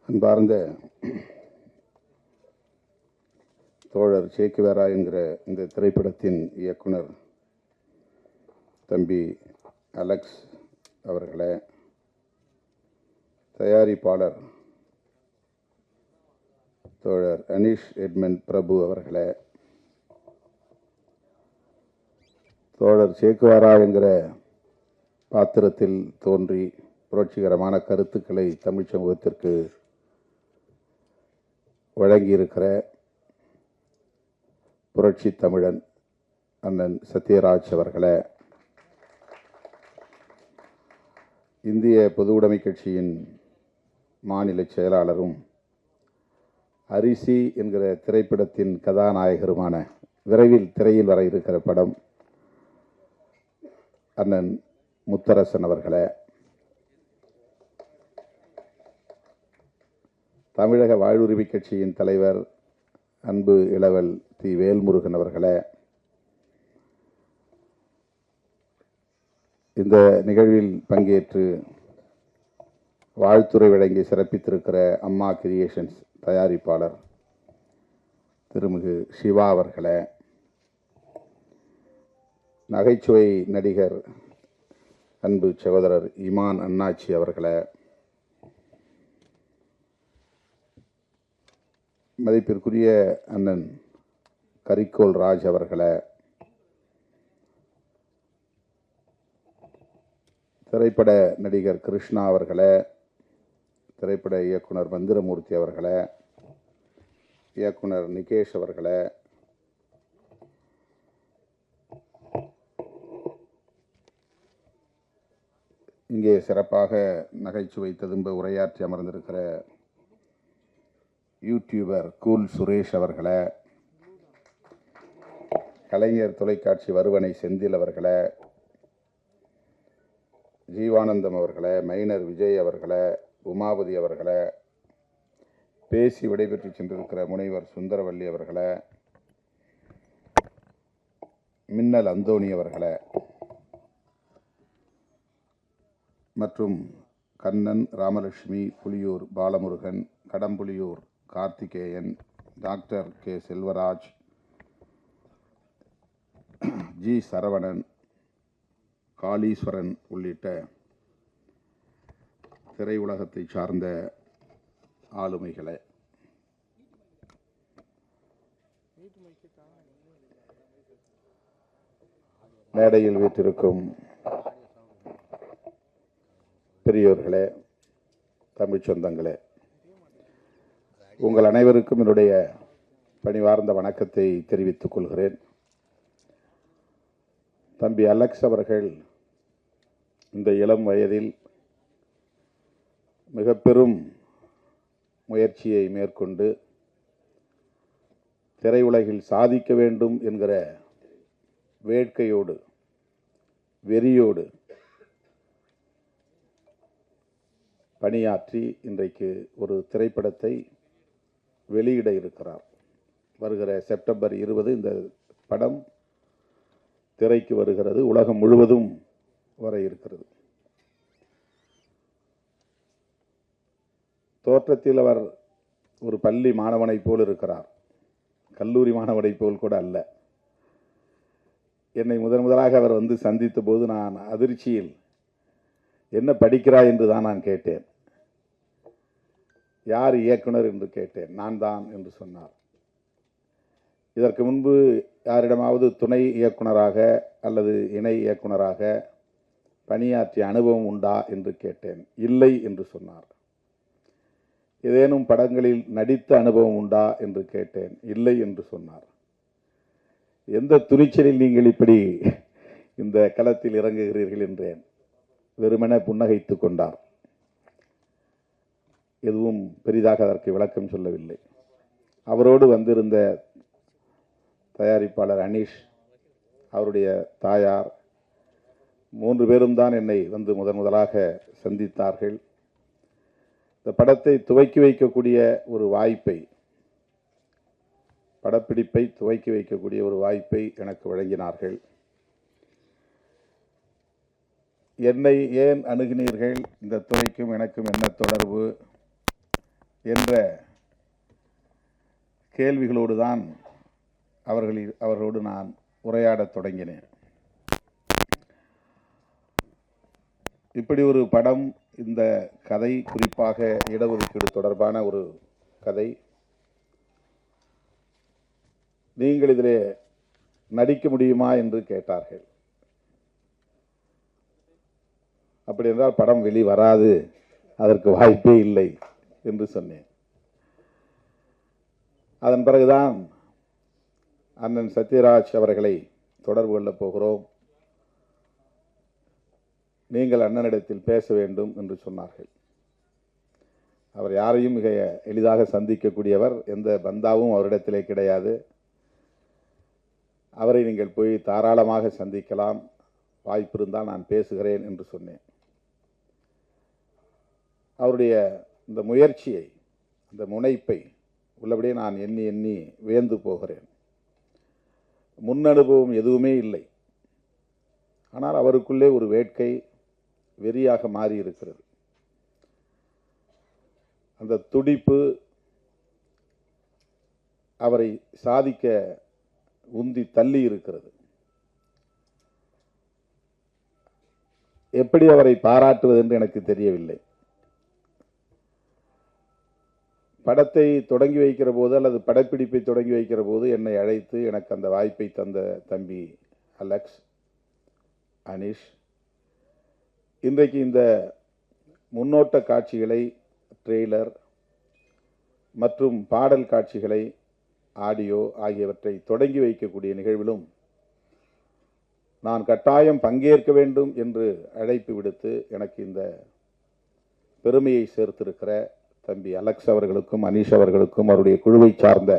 அன்பார்ந்த தோழர் சேக்குவேரா என்கிற இந்த திரைப்படத்தின் இயக்குனர் தம்பி அலெக்ஸ் அவர்களே, தயாரிப்பாளர் தோழர் அனீஷ் எட்மண்ட் பிரபு அவர்களே, தோழர் சேக்குவேரா என்கிற பாத்திரத்தில் தோன்றி புரட்சிகரமான கருத்துக்களை தமிழ் சமூகத்திற்கு வழங்கியிருக்கிற புரட்சி தமிழன் அண்ணன் சத்யராஜ் அவர்களே, இந்திய பொதுவுடைமை கட்சியின் மாநில செயலாளரும் அரிசி என்கிற திரைப்படத்தின் கதாநாயகருமான, விரைவில் திரையில் வர இருக்கிற படம், அண்ணன் முத்தரசன் அவர்களே, தமிழக வாழ்வுரிமை கட்சியின் தலைவர் அன்பு இளவல் தி வேல்முருகன் அவர்களே, இந்த நிகழ்வில் பங்கேற்று வாழ்த்துரை வழங்கி சிறப்பித்திருக்கிற அம்மா கிரியேஷன்ஸ் தயாரிப்பாளர் திருமிகு சிவா அவர்களே, நகைச்சுவை நடிகர் அன்பு சகோதரர் இமான் அண்ணாச்சி அவர்களே, மதிப்பிற்குரிய அண்ணன் கரிக்கோல் ராஜ் அவர்களே, திரைப்பட நடிகர் கிருஷ்ணா அவர்களே, திரைப்பட இயக்குனர் மந்திரமூர்த்தி அவர்களே, இயக்குனர் நிகேஷ் அவர்களே, இங்கே சிறப்பாக நகைச்சுவை ததும்ப உரையாற்றி அமர்ந்திருக்கிற யூடியூபர் கூல் சுரேஷ் அவர்களே, கலைஞர் தொலைக்காட்சி வருவனை செந்தில் அவர்களே, ஜீவானந்தம் அவர்களே, மைனர் விஜய் அவர்களே, உமாபதி அவர்களே, பேசி விடைபெற்று சென்றிருக்கிற முனைவர் சுந்தரவல்லி அவர்களே, மின்னல் அந்தோணி அவர்களே, மற்றும் Kannan, Ramalakshmi, Puliyur Balamurugan, Kadampuliyur Karthikeyan, doctor K Selvaraj, G Saravanan, Kaliswaran உள்ளிட்ட திரையுலகத்தை சார்ந்த ஆளுமைகளே, மேடையில் வீற்றிருக்கும் பெரியோர்களே, தமிழ் சொந்தங்களே, உங்கள் அனைவருக்கும் என்னுடைய பணிவார்ந்த வணக்கத்தை தெரிவித்துக் கொள்கிறேன். தம்பி அலெக்ஸ் அவர்கள் இந்த இளம் வயதில் மிக பெரும் முயற்சியை மேற்கொண்டு திரையுலகில் சாதிக்க வேண்டும் என்கிற வேட்கையோடு, வெறியோடு பணியாற்றி இன்றைக்கு ஒரு திரைப்படத்தை வெளியிட இருக்கிறார். வருகிற செப்டம்பர் 20 இந்த படம் திரைக்கு வருகிறது. உலகம் முழுவதும் வர இருக்கிறது. தோற்றத்தில் அவர் ஒரு பள்ளி மாணவனை போல் இருக்கிறார், கல்லூரி மாணவனை போல் கூட அல்ல. என்னை முதலாக அவர் வந்து சந்தித்த போது நான் அதிர்ச்சியில், என்ன படிக்கிறாய் என்று தான் நான் கேட்டேன். யார் இயக்குனர் என்று கேட்டேன். நான் தான் என்று சொன்னார். இதற்கு முன்பு யாரிடமாவது துணை இயக்குனராக அல்லது இணை இயக்குனராக பணியாற்றிய அனுபவம் உண்டா என்று கேட்டேன். இல்லை என்று சொன்னார். ஏதேனும் படங்களில் நடித்த அனுபவம் உண்டா என்று கேட்டேன். இல்லை என்று சொன்னார். எந்த துணிச்சலில் நீங்கள் இப்படி இந்த களத்தில் இறங்குகிறீர்கள் என்றேன். வெறுமென புன்னகைத்துக் கொண்டார். எதுவும் பெரிதாக அதற்கு விளக்கம் சொல்லவில்லை. அவரோடு வந்திருந்த தயாரிப்பாளர் அனீஷ், அவருடைய தாயார், 3 பேரும் தான் என்னை வந்து முதலாக சந்தித்தார்கள். இந்த படத்தை துவக்கி வைக்கக்கூடிய ஒரு வாய்ப்பை, படப்பிடிப்பை துவக்கி வைக்கக்கூடிய ஒரு வாய்ப்பை எனக்கு வழங்கினார்கள். என்னை ஏன் அணுகினீர்கள், இந்த துறைக்கும் எனக்கும் என்ன தொடர்பு, என்ற கேள்விகளோடு தான் அவர்களோடு நான் உரையாடத் தொடங்கினேன். இப்படி ஒரு படம், இந்த கதை குறிப்பாக இடஒதுக்கீடு தொடர்பான ஒரு கதை, நீங்கள் இதிலே நடிக்க முடியுமா என்று கேட்டார்கள். அப்படி என்றால் படம் வெளிவராது, அதற்கு வாய்ப்பே இல்லை என்று சொன்னேன். அதன் பிறகுதான் அண்ணன் சத்யராஜ் அவர்களை தொடர்பு கொள்ளப் போகிறோம், நீங்கள் அண்ணனிடத்தில் பேச வேண்டும் என்று சொன்னார்கள். அவர் யாரையும் மிக எளிதாக சந்திக்கக்கூடியவர், எந்த பந்தாவும் அவரிடத்திலே கிடையாது. அவரை நீங்கள் போய் தாராளமாக சந்திக்கலாம், வாய்ப்பு இருந்தால் நான் பேசுகிறேன் என்று சொன்னேன். அவருடைய இந்த முயற்சியை, இந்த முனைப்பை உள்ளபடியே நான் எண்ணி எண்ணி வியந்து போகிறேன். முன் அனுபவம் எதுவுமே இல்லை, ஆனால் அவருக்குள்ளே ஒரு வேட்கை வெறியாக மாறி இருக்கிறது. அந்த துடிப்பு அவரை சாதிக்க உந்தி தள்ளி இருக்கிறது. எப்படி அவரை பாராட்டுவது என்று எனக்கு தெரியவில்லை. படத்தை தொடங்கி வைக்கிற போது அல்லது படப்பிடிப்பை தொடங்கி வைக்கிற போது என்னை அழைத்து எனக்கு அந்த வாய்ப்பை தந்த தம்பி அலெக்ஸ், அனீஷ், இன்றைக்கு இந்த முன்னோட்ட காட்சிகளை, ட்ரெய்லர் மற்றும் பாடல் காட்சிகளை, ஆடியோ ஆகியவற்றை தொடங்கி வைக்கக்கூடிய நிகழ்விலும் நான் கட்டாயம் பங்கேற்க வேண்டும் என்று அழைப்பு விடுத்து எனக்கு இந்த பெருமையை சேர்த்திருக்கிற தம்பி அலெக்ஸ் அவர்களுக்கும், அனீஷ் அவர்களுக்கும், அவருடைய குழுவை சார்ந்த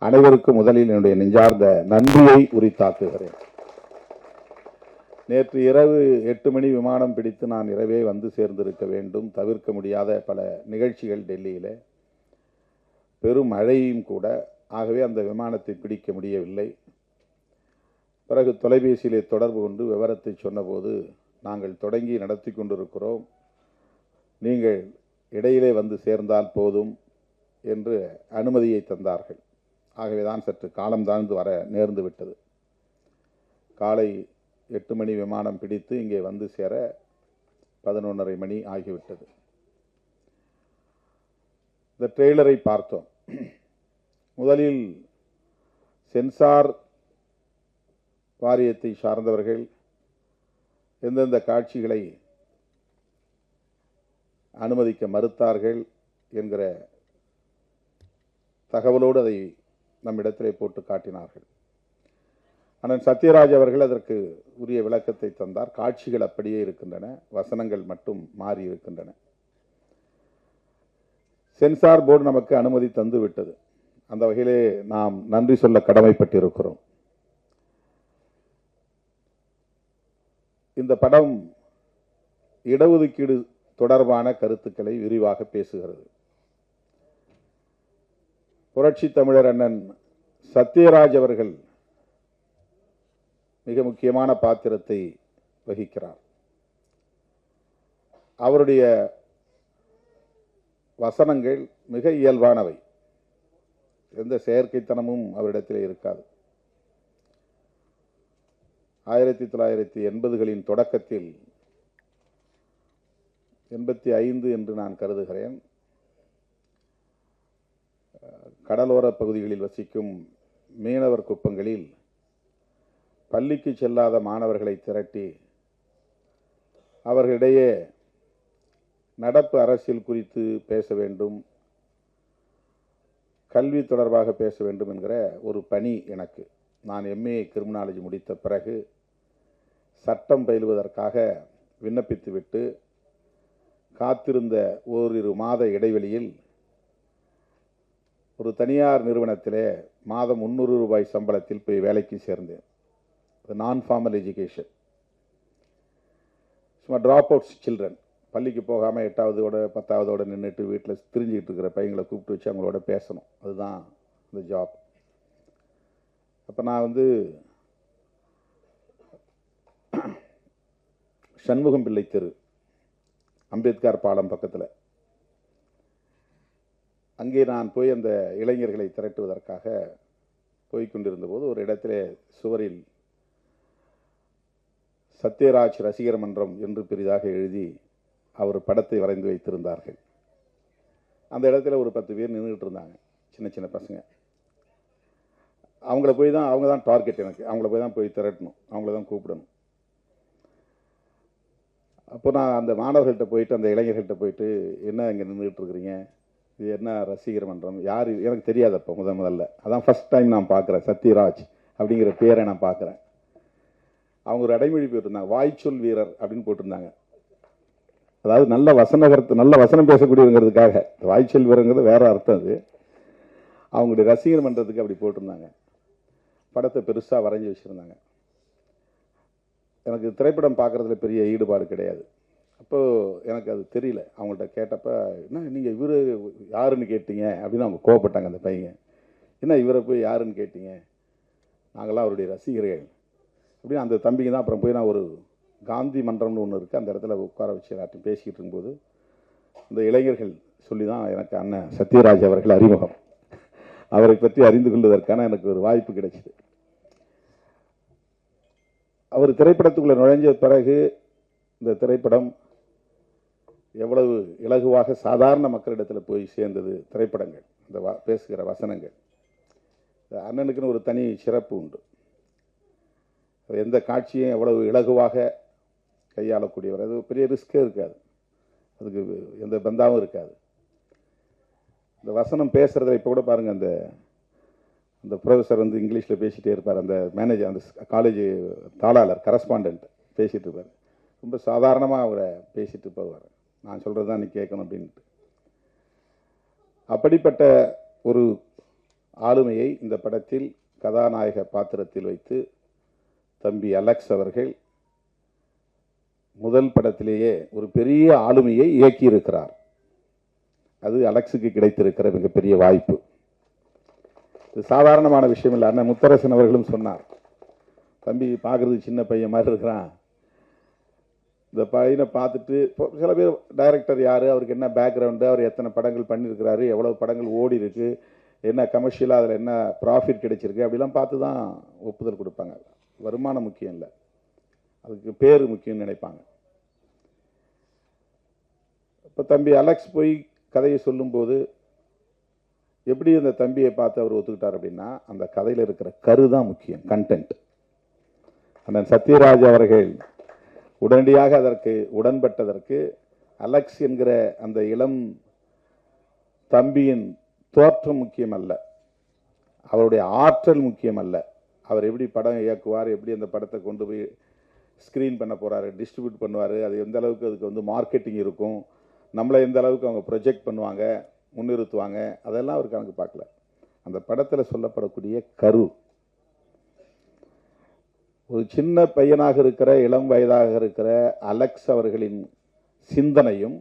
அனைவருக்கும் முதலில் என்னுடைய நெஞ்சார்ந்த நன்றியை உரித்தாக்குகிறேன். நேற்று இரவு 8 மணி விமானம் பிடித்து நான் இரவே வந்து சேர்ந்திருக்க வேண்டும். தவிர்க்க முடியாத பல நிகழ்ச்சிகள் டெல்லியில், பெரும் மழையும் கூட. ஆகவே அந்த விமானத்தை பிடிக்க முடியவில்லை. பிறகு தொலைபேசியிலே தொடர்பு கொண்டு விவரத்தை சொன்னபோது, நாங்கள் தொடங்கி நடத்தி கொண்டிருக்கிறோம், நீங்கள் இடையிலே வந்து சேர்ந்தால் போதும் என்று அனுமதியை தந்தார்கள். ஆகவேதான் சற்று காலம் தாழ்ந்து வர நேர்ந்து விட்டது. காலை 8 மணி விமானம் பிடித்து இங்கே வந்து சேர 11:30 மணி ஆகிவிட்டது. இந்த ட்ரெய்லரை பார்த்தோம். முதலில் சென்சார் வாரியத்தை சார்ந்தவர்கள் எந்தெந்த காட்சிகளை அனுமதிக்க மறுத்தார்கள் என்கிற தகவலோடு அதை நம்மிடத்திலே போட்டு காட்டினார்கள். அண்ணன் சத்யராஜ் அவர்கள் அதற்கு உரிய விளக்கத்தை தந்தார். காட்சிகள் அப்படியே இருக்கின்றன, வசனங்கள் மட்டும் மாறி இருக்கின்றன. சென்சார் போர்டு நமக்கு அனுமதி தந்து விட்டது. அந்த வகையிலே நாம் நன்றி சொல்ல கடமைப்பட்டிருக்கிறோம். இந்த படம் இடஒதுக்கீடு தொடர்பான கருத்துக்களை விரிவாக பேசுகிறது. புரட்சி தமிழர் அண்ணன் சத்யராஜ் அவர்கள் மிக முக்கியமான பாத்திரத்தை வகிக்கிறார். அவருடைய வசனங்கள் மிக இயல்பானவை, எந்த செயற்கைத்தனமும் அவரிடத்திலே இருக்காது. 1980களின் தொடக்கத்தில், 85 என்று நான் கருதுகிறேன், கடலோர பகுதிகளில் வசிக்கும் மீனவர் குப்பங்களில் பள்ளிக்கு செல்லாத மாணவர்களை திரட்டி அவர்களிடையே நடப்பு அரசியல் குறித்து பேச வேண்டும், கல்வி தொடர்பாக பேச வேண்டும் என்கிற ஒரு பணி எனக்கு. நான் MA கிரிமினாலஜி முடித்த பிறகு சட்டம் பயிலுவதற்காக விண்ணப்பித்துவிட்டு காத்திருந்த ஓரிரு மாத இடைவெளியில் ஒரு தனியார் நிறுவனத்திலே மாதம் 300 ரூபாய் சம்பளத்தில் போய் வேலைக்கு சேர்ந்தேன். நான் ஃபார்மல் எஜுகேஷன், சும்மா ட்ராப் அவுட்ஸ் சில்ட்ரன், பள்ளிக்கு போகாமல் 8ஆவதோட 10ஆவதோட நின்றுட்டு வீட்டில் திரிஞ்சிக்கிட்டு இருக்கிற பையங்களை கூப்பிட்டு வச்சு அவங்களோட பேசணும். அதுதான் இந்த ஜாப். அப்போ நான் சண்முகம் பிள்ளை தெரு, அம்பேத்கர் பாலம் பக்கத்தில், அங்கே நான் போய் அந்த இளைஞர்களை திரட்டுவதற்காக போய்கொண்டிருந்த போது ஒரு இடத்திலே சுவரில் சத்யராஜ் ரசிகர் மன்றம் என்று பெரிதாக எழுதி அவர் படத்தை வரைந்து வைத்திருந்தார்கள். அந்த இடத்துல ஒரு 10 பேர் நின்றுட்டு இருந்தாங்க, சின்ன சின்ன பசங்க. அவங்க தான் டார்கெட். எனக்கு அவங்கள போய் தான் போய் திரட்டணும், அவங்கள தான் கூப்பிடணும். அப்போ நான் அந்த மாணவர்கள்ட்ட போயிட்டு, அந்த இளைஞர்கள்ட்ட போயிட்டு, என்ன இங்கே நின்றுட்டு இருக்கிறீங்க, இது என்ன ரசிகர் மன்றம், யார், எனக்கு தெரியாது. அப்போ முதல்ல அதான் ஃபர்ஸ்ட் டைம் நான் பார்க்குறேன், சத்யராஜ் அப்படிங்கிற பேரை நான் பார்க்குறேன். அவங்க ஒரு அடைமொழி போட்டிருந்தாங்க, வாய்ச்சொல் வீரர் அப்படின்னு போட்டிருந்தாங்க. அதாவது நல்ல வசனம் பேசக்கூடியவங்கிறதுக்காக. வாய்ச்சொல் வீரங்கிறது வேற அர்த்தம். அது அவங்களுடைய ரசிகர் மன்றத்துக்கு அப்படி போட்டிருந்தாங்க. படத்தை பெருசாக வரைஞ்சி வச்சுருந்தாங்க. எனக்கு திரைப்படம் பார்க்குறதுல பெரிய ஈடுபாடு கிடையாது. அப்போது எனக்கு அது தெரியல. அவங்கள்ட்ட கேட்டப்ப, என்ன நீங்கள் இவர் யாருன்னு கேட்டீங்க அப்படின்னு அவங்க கோவப்பட்டாங்க. அந்த பையன், என்ன இவரை போய் யாருன்னு கேட்டீங்க, நாங்களாம் அவருடைய ரசிகர்கள் அப்படின்னு. அந்த தம்பிங்க தான் அப்புறம் போய் நான் ஒரு காந்தி மன்றம்னு ஒன்று இருக்குது, அந்த இடத்துல உட்கார வச்சு எல்லாத்தையும் பேசிக்கிட்டு இருக்கும்போது இந்த இளைஞர்கள் சொல்லி தான் எனக்கு அண்ணன் சத்யராஜ் அவர்கள் அறிமுகம். அவரை பற்றி அறிந்து கொள்வதற்கான எனக்கு ஒரு வாய்ப்பு கிடைச்சிது. அவர் திரைப்படத்துக்குள்ளே நுழைஞ்ச பிறகு இந்த திரைப்படம் எவ்வளவு இலகுவாக சாதாரண மக்களிடத்தில் போய் சேர்ந்தது. திரைப்படங்கள், இந்த பேசுகிற வசனங்கள், அண்ணனுக்குன்னு ஒரு தனி சிறப்பு உண்டு. எந்த காட்சியும் எவ்வளவு இலகுவாக கையாளக்கூடியவர். அது பெரிய ரிஸ்கே இருக்காது, அதுக்கு எந்த பந்தாவும் இருக்காது. இந்த வசனம் பேசுகிறத இப்போ கூட பாருங்கள், அந்த ப்ரொஃபஸர் வந்து இங்கிலீஷில் பேசிகிட்டே இருப்பார், அந்த மேனேஜர், அந்த காலேஜ் தாளாளர், கரஸ்பாண்டன்ட் பேசிகிட்டு இருப்பார். ரொம்ப சாதாரணமாக அவரை பேசிட்டு போவார், நான் சொல்கிறது தான் நீ கேட்கணும் அப்படின்ட்டு. அப்படிப்பட்ட ஒரு ஆளுமையை இந்த படத்தில் கதாநாயக பாத்திரத்தில் வைத்து தம்பி அலெக்ஸ் அவர்கள் முதல் படத்திலேயே ஒரு பெரிய ஆளுமையை இயக்கியிருக்கிறார். அது அலெக்ஸுக்கு கிடைத்திருக்கிற மிகப்பெரிய வாய்ப்பு. இது சாதாரணமான விஷயம் இல்லை. அண்ணன் முத்தரசன் அவர்களும் சொன்னார், தம்பி பார்க்குறது சின்ன பையன் மாதிரி இருக்கிறான், இந்த பையனை பார்த்துட்டு சில பேர் டைரக்டர் யார், அவருக்கு என்ன பேக்ரவுண்டு, அவர் எத்தனை படங்கள் பண்ணியிருக்கிறாரு, எவ்வளோ படங்கள் ஓடி இருக்கு, என்ன கமர்ஷியலாக அதில் என்ன ப்ராஃபிட் கிடைச்சிருக்கு அப்படிலாம் பார்த்து தான் ஒப்புதல் கொடுப்பாங்க. வருமானம் முக்கியம் இல்லை, அதுக்கு பேர் முக்கியம்னு நினைப்பாங்க. இப்போ தம்பி அலெக்ஸ் போய் கதையை சொல்லும்போது எப்படி அந்த தம்பியை பார்த்து அவர் ஒத்துக்கிட்டார் அப்படின்னா, அந்த கதையில் இருக்கிற கரு தான் முக்கியம், கண்டென்ட். அந்த சத்யராஜ் அவர்கள் உடனடியாக அதற்கு உடன்பட்டதற்கு அலெக்ஸ் என்கிற அந்த இளம் தம்பியின் தோற்றம் முக்கியம் அல்ல, அவருடைய ஆற்றல் முக்கியம் அல்ல. அவர் எப்படி படம் இயக்குவார், எப்படி அந்த படத்தை கொண்டு போய் ஸ்க்ரீன் பண்ண போகிறாரு, டிஸ்ட்ரிபியூட் பண்ணுவார், அது எந்த அளவுக்கு அதுக்கு வந்து மார்க்கெட்டிங் இருக்கும், நம்மளை எந்த அளவுக்கு அவங்க ப்ரொஜெக்ட் பண்ணுவாங்க, முன்னிறுத்துவாங்க, அதெல்லாம் அவர் கணக்கு பார்க்கல. அந்த படத்தில் சொல்லப்படக்கூடிய கரு, ஒரு சின்ன பையனாக இருக்கிற, இளம் வயதாக இருக்கிற அலெக்ஸ் அவர்களின் சிந்தனையும்,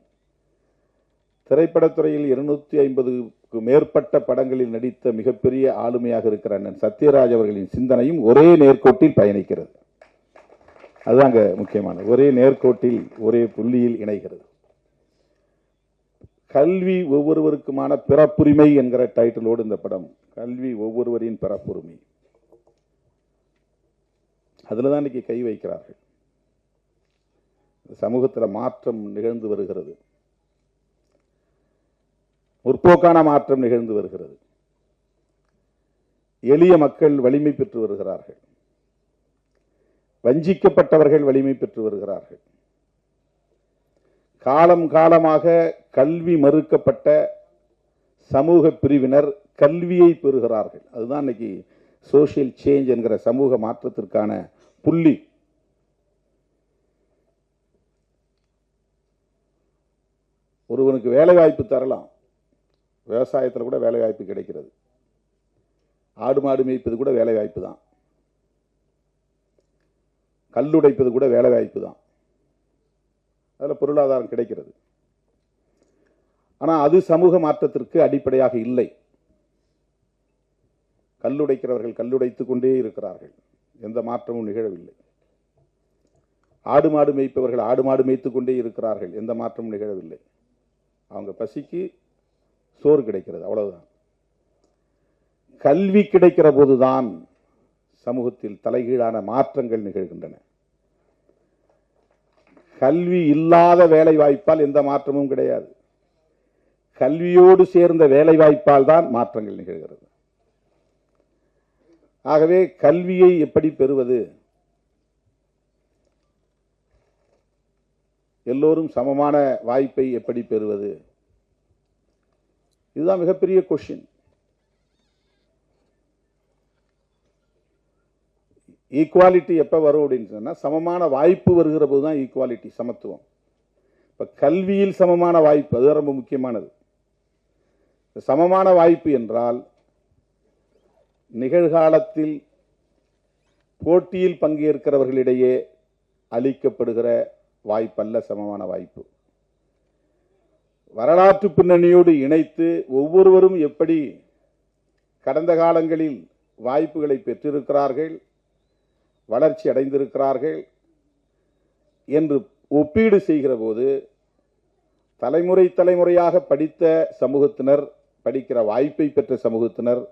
திரைப்படத்துறையில் 250க்கு மேற்பட்ட படங்களில் நடித்த மிகப்பெரிய ஆளுமையாக இருக்கிற அண்ணன் சத்யராஜ் அவர்களின் சிந்தனையும் ஒரே நேர்கோட்டில் பயணிக்கிறது. அதுதாங்க முக்கியமானது, ஒரே நேர்கோட்டில் ஒரே புள்ளியில் இணைகிறது. கல்வி ஒவ்வொருவருக்குமான பிறப்புரிமை என்கிற டைட்டிலோடு இந்த படம், கல்வி ஒவ்வொருவரின் பிறப்புரிமை, அதில் தான் இன்னைக்கு கை வைக்கிறார்கள். சமூகத்தில் மாற்றம் நிகழ்ந்து வருகிறது, முற்போக்கான மாற்றம் நிகழ்ந்து வருகிறது. எளிய மக்கள் வலிமை பெற்று வருகிறார்கள், வஞ்சிக்கப்பட்டவர்கள் வலிமை பெற்று வருகிறார்கள். காலம் காலமாக கல்வி மறுக்கப்பட்ட சமூக பிரிவினர் கல்வியை பெறுகிறார்கள். அதுதான் இன்னைக்கு சோசியல் சேஞ்ச் என்கிற சமூக மாற்றத்திற்கான புள்ளி. ஒருவனுக்கு வேலை வாய்ப்பு தரலாம், விவசாயத்தில் கூட வேலை வாய்ப்பு கிடைக்கிறது, ஆடு மாடு மேய்ப்பது கூட வேலை வாய்ப்பு தான், கல்லுடைப்பது கூட வேலை வாய்ப்பு தான், அதில் பொருளாதாரம் கிடைக்கிறது. ஆனால் அது சமூக மாற்றத்திற்கு அடிப்படையாக இல்லை. கல்லுடைக்கிறவர்கள் கல்லுடைத்துக் கொண்டே இருக்கிறார்கள், எந்த மாற்றமும் நிகழவில்லை. ஆடு மாடு மேய்ப்பவர்கள் ஆடு மாடு மேய்த்துக் கொண்டே இருக்கிறார்கள், எந்த மாற்றமும் நிகழவில்லை. அவங்க பசிக்கு சோறு கிடைக்கிறது, அவ்வளவுதான். கல்வி கிடைக்கிற போதுதான் சமூகத்தில் தலைகீழான மாற்றங்கள் நிகழ்கின்றன. கல்வி இல்லாத வேலை வாய்ப்பால் எந்த மாற்றமும் கிடையாது. கல்வியோடு சேர்ந்த வேலை வாய்ப்பால் தான் மாற்றங்கள் நிகழ்கிறது. ஆகவே கல்வியை எப்படி பெறுவது? எல்லோரும் சமமான வாய்ப்பை எப்படி பெறுவது? இதுதான் மிகப்பெரிய கொஸ்டின். ஈக்குவாலிட்டி எப்ப வரும் அப்படின்னு சொன்னா, சமமான வாய்ப்பு வருகிற போதுதான் ஈக்குவாலிட்டி, சமத்துவம். இப்ப கல்வியில் சமமான வாய்ப்பு, அது ரொம்ப முக்கியமானது. சமமான வாய்ப்பு என்றால் நிகழ்காலத்தில் போட்டியில் பங்கேற்கிறவர்களிடையே அளிக்கப்படுகிற வாய்ப்பல்ல சமமான வாய்ப்பு. வரலாற்று பின்னணியோடு இணைத்து ஒவ்வொருவரும் எப்படி கடந்த காலங்களில் வாய்ப்புகளை பெற்றிருக்கிறார்கள், வளர்ச்சி அடைந்திருக்கிறார்கள் என்று ஒப்பீடு செய்கிற போது தலைமுறை தலைமுறையாக படித்த சமூகத்தினர், படிக்கிற வாய்ப்பை பெற்ற சமூகத்தினர்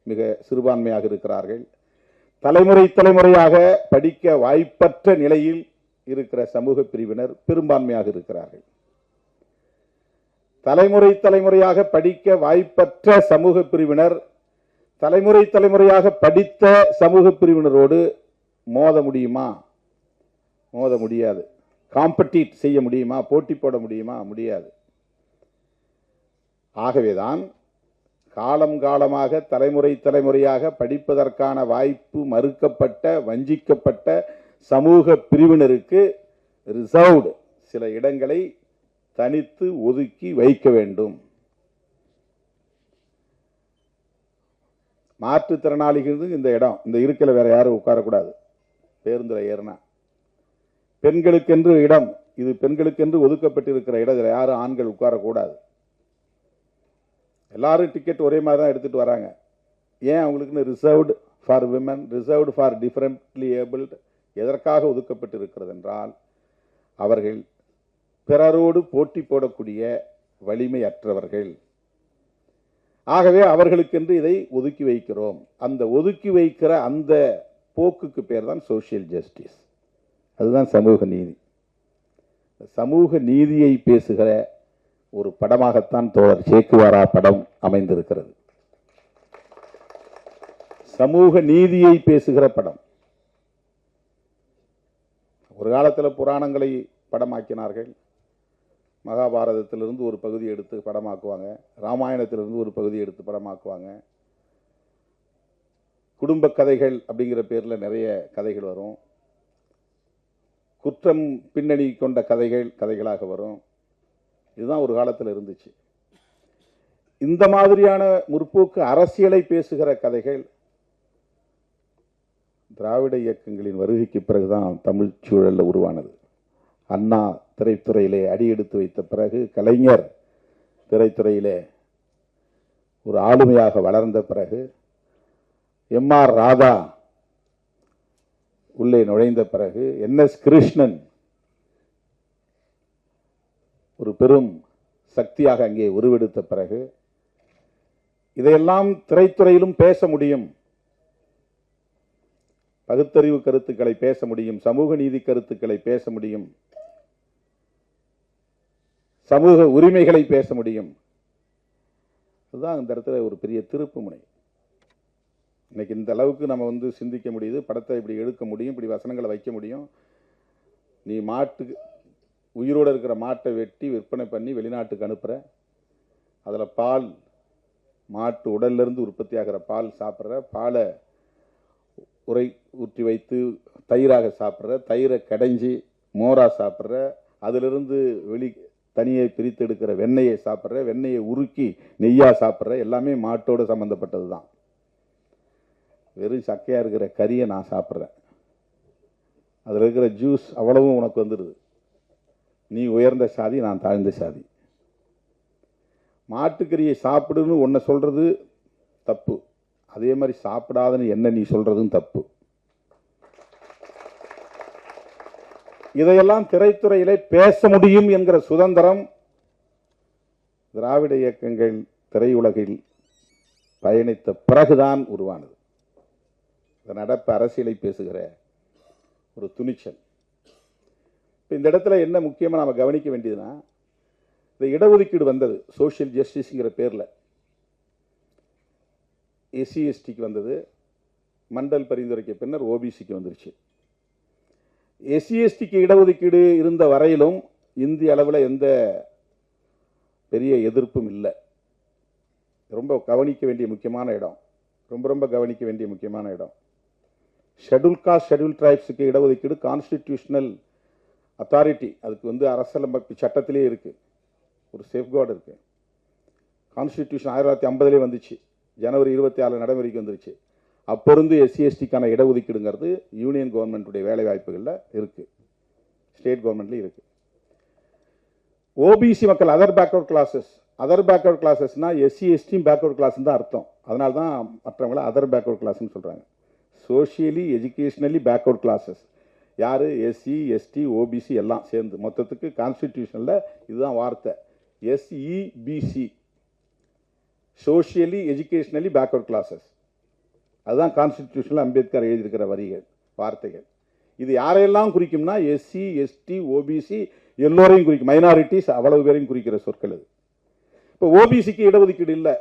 மிக சிறுபான்மையாக இருக்கிறார்கள். தலைமுறை தலைமுறையாக படிக்க வாய்ப்பற்ற நிலையில் இருக்கிற சமூக பிரிவினர் பெரும்பான்மையாக இருக்கிறார்கள். தலைமுறை தலைமுறையாக படிக்க வாய்ப்பற்ற சமூக பிரிவினர் தலைமுறை தலைமுறையாக படித்த சமூக பிரிவினரோடு மோத முடியுமா? மோத முடியாது. காம்படிட் செய்ய முடியுமா? போட்டி போட முடியுமா? முடியாது. ஆகவேதான் காலம் காலமாக தலைமுறை தலைமுறையாக படிப்பதற்கான வாய்ப்பு மறுக்கப்பட்ட, வஞ்சிக்கப்பட்ட சமூக பிரிவினருக்கு ரிசர்வ்டு சில இடங்களை தனித்து ஒதுக்கி வைக்க வேண்டும். மாற்றுத்திறனாளிகளுக்கு இந்த இடம், இந்த இருக்கையில் வேற யாரும் உட்காரக்கூடாது. பேருந்துல ஏறினா பெண்களுக்கென்று இடம், இது பெண்களுக்கென்று ஒதுக்கப்பட்டிருக்கிற இடம், இதில் யாரும் ஆண்கள் உட்காரக்கூடாது. எல்லாரும் டிக்கெட் ஒரே மாதிரி தான் எடுத்துட்டு வராங்க. ஏன் அவங்களுக்குன்னு reserved for women, reserved for differently abled எதற்காக ஒதுக்கப்பட்டிருக்கிறது என்றால், அவர்கள் பிறரோடு போட்டி போடக்கூடிய வலிமையற்றவர்கள். ஆகவே அவர்களுக்கென்று இதை ஒதுக்கி வைக்கிறோம். அந்த ஒதுக்கி வைக்கிற அந்த போக்குக்கு பேர் தான் சோசியல் ஜஸ்டிஸ். அதுதான் சமூக நீதி. சமூக நீதியை பேசுகிற ஒரு படமாகத்தான் தோழர் சேக்குவாரா படம் அமைந்திருக்கிறது. சமூக நீதியை பேசுகிற படம். ஒரு காலத்தில் புராணங்களை படமாக்கினார்கள். மகாபாரதத்திலிருந்து ஒரு பகுதி எடுத்து படமாக்குவாங்க, ராமாயணத்திலிருந்து ஒரு பகுதி எடுத்து படமாக்குவாங்க. குடும்ப கதைகள் அப்படிங்கிற பேரில் நிறைய கதைகள் வரும். குற்றம் பின்னணி கொண்ட கதைகளாக வரும். இதுதான் ஒரு காலத்தில் இருந்துச்சு. இந்த மாதிரியான முற்போக்கு அரசியலை பேசுகிற கதைகள் திராவிட இயக்கங்களின் வருகைக்கு பிறகுதான் தமிழ் சூழலில் உருவானது. அண்ணா திரைத்துறையிலே அடியெடுத்து வைத்த பிறகு, கலைஞர் திரைத்துறையிலே ஒரு ஆளுமையாக வளர்ந்த பிறகு, எம்.ஆர். ராதா உள்ளே நுழைந்த பிறகு, என்.எஸ். கிருஷ்ணன் ஒரு பெரும் சக்தியாக அங்கே உருவெடுத்த பிறகு, இதையெல்லாம் திரைத்துறையிலும் பேச முடியும். பகுத்தறிவு கருத்துக்களை பேச முடியும், சமூக நீதி கருத்துக்களை பேச முடியும், சமூக உரிமைகளை பேச முடியும். அதுதான் இந்த இடத்துல ஒரு பெரிய திருப்பு முனை. இன்னைக்கு இந்த அளவுக்கு நம்ம சிந்திக்க முடியுது, படத்தை இப்படி எடுக்க முடியும், இப்படி வசனங்களை வைக்க முடியும். நீ உயிரோடு இருக்கிற மாட்டை வெட்டி விற்பனை பண்ணி வெளிநாட்டுக்கு அனுப்புற, அதில் பால், மாட்டு உடல்ல இருந்து உற்பத்தி ஆகிற பால் சாப்பிட்ற, பாலை உரை ஊற்றி வைத்து தயிராக சாப்பிட்ற, தயிரை கடைஞ்சி மோரா சாப்பிட்ற, அதிலிருந்து தனியை பிரித்து எடுக்கிற வெண்ணெயை சாப்பிட்ற, வெண்ணெயை உருக்கி நெய்யா சாப்பிட்ற, எல்லாமே மாட்டோடு சம்பந்தப்பட்டது தான். வெறும் சக்கையா இருக்கிற கறியை நான் சாப்பிட்றேன், அதில் இருக்கிற ஜூஸ் அவ்வளவும் உனக்கு வந்துடுது. நீ உயர்ந்த சாதி, நான் தாழ்ந்த சாதி. மாட்டுக்கறியை சாப்பிடுன்னு உன்னை சொல்றது தப்பு, அதே மாதிரி சாப்பிடாதன்னு என்ன நீ சொல்றதும் தப்பு. இதையெல்லாம் திரைத்துறையிலே பேச முடியும் என்கிற சுதந்திரம் திராவிட இயக்கங்கள் திரையுலகில் பயணித்த பிறகுதான் உருவானது. நடப்பு அரசியலை பேசுகிற ஒரு துணிச்சல். இந்த இடத்துல என்ன முக்கியமாக நாம் கவனிக்க வேண்டியதுன்னா, இந்த இடஒதுக்கீடு வந்தது சோஷியல் ஜஸ்டிஸ்ங்கிற பேரில். எஸ்சி எஸ்டிக்கு வந்தது, மண்டல் பரிந்துரைக்கு பின்னர் ஓபிசிக்கு வந்துருச்சு. எஸ்சி எஸ்டிக்கு இடஒதுக்கீடு இருந்த வரையிலும் இந்திய அளவில் எந்த பெரிய எதிர்ப்பும் இல்லை. ரொம்ப கவனிக்க வேண்டிய முக்கியமான இடம், ரொம்ப கவனிக்க வேண்டிய முக்கியமான இடம். ஷெட்யூல் காஸ்ட் ஷெட்யூல் டிரைப்ஸுக்கு இடஒதுக்கீடு கான்ஸ்டிடியூஷனல் அத்தாரிட்டி, அதுக்கு அரசியலமைப்பு சட்டத்திலே இருக்கு, ஒரு சேஃப்கார்டு இருக்கு. கான்ஸ்டிடியூஷன் 1950 வந்துச்சு, ஜனவரி 26 நடைமுறைக்கு வந்துருச்சு. அப்பொருந்து எஸ்சி எஸ்டிக்கான இடஒதுக்கீடுங்கிறது யூனியன் கவர்மெண்ட்டுடைய வேலை வாய்ப்புகளில் இருக்கு, ஸ்டேட் கவர்மெண்ட்லேயும் இருக்கு. ஓபிசி மக்கள் அதர் பேக்வர்ட் கிளாஸஸ்னா எஸ்சி எஸ்டியும் பேக்வர்ட் கிளாஸ் தான் அர்த்தம். அதனால தான் மற்றவங்களை அதர் பேக்வர்ட் கிளாஸ்ன்னு சொல்றாங்க. சோஷியலி எஜுகேஷனலி பேக்வர்ட் கிளாஸஸ் யாரு? எஸ்சி எஸ்டி ஓபிசி எல்லாம் சேர்ந்து. மொத்தத்துக்கு கான்ஸ்டிடியூஷனில் இதுதான் வார்த்தை, SEBC, socially educationally backward classes. அதுதான் கான்ஸ்டிடியூஷனில் அம்பேத்கர் எழுதியிருக்கிற வரிகள், வார்த்தைகள். இது யாரையெல்லாம் குறிக்கும்னா எஸ்சி எஸ்டி ஓபிசி எல்லோரையும் குறிக்கும், மைனாரிட்டிஸ் அவ்வளவு பேரையும் குறிக்கிற சொற்கள் இது. இப்போ ஓபிசிக்கு இடஒதுக்கீடு இல்லை.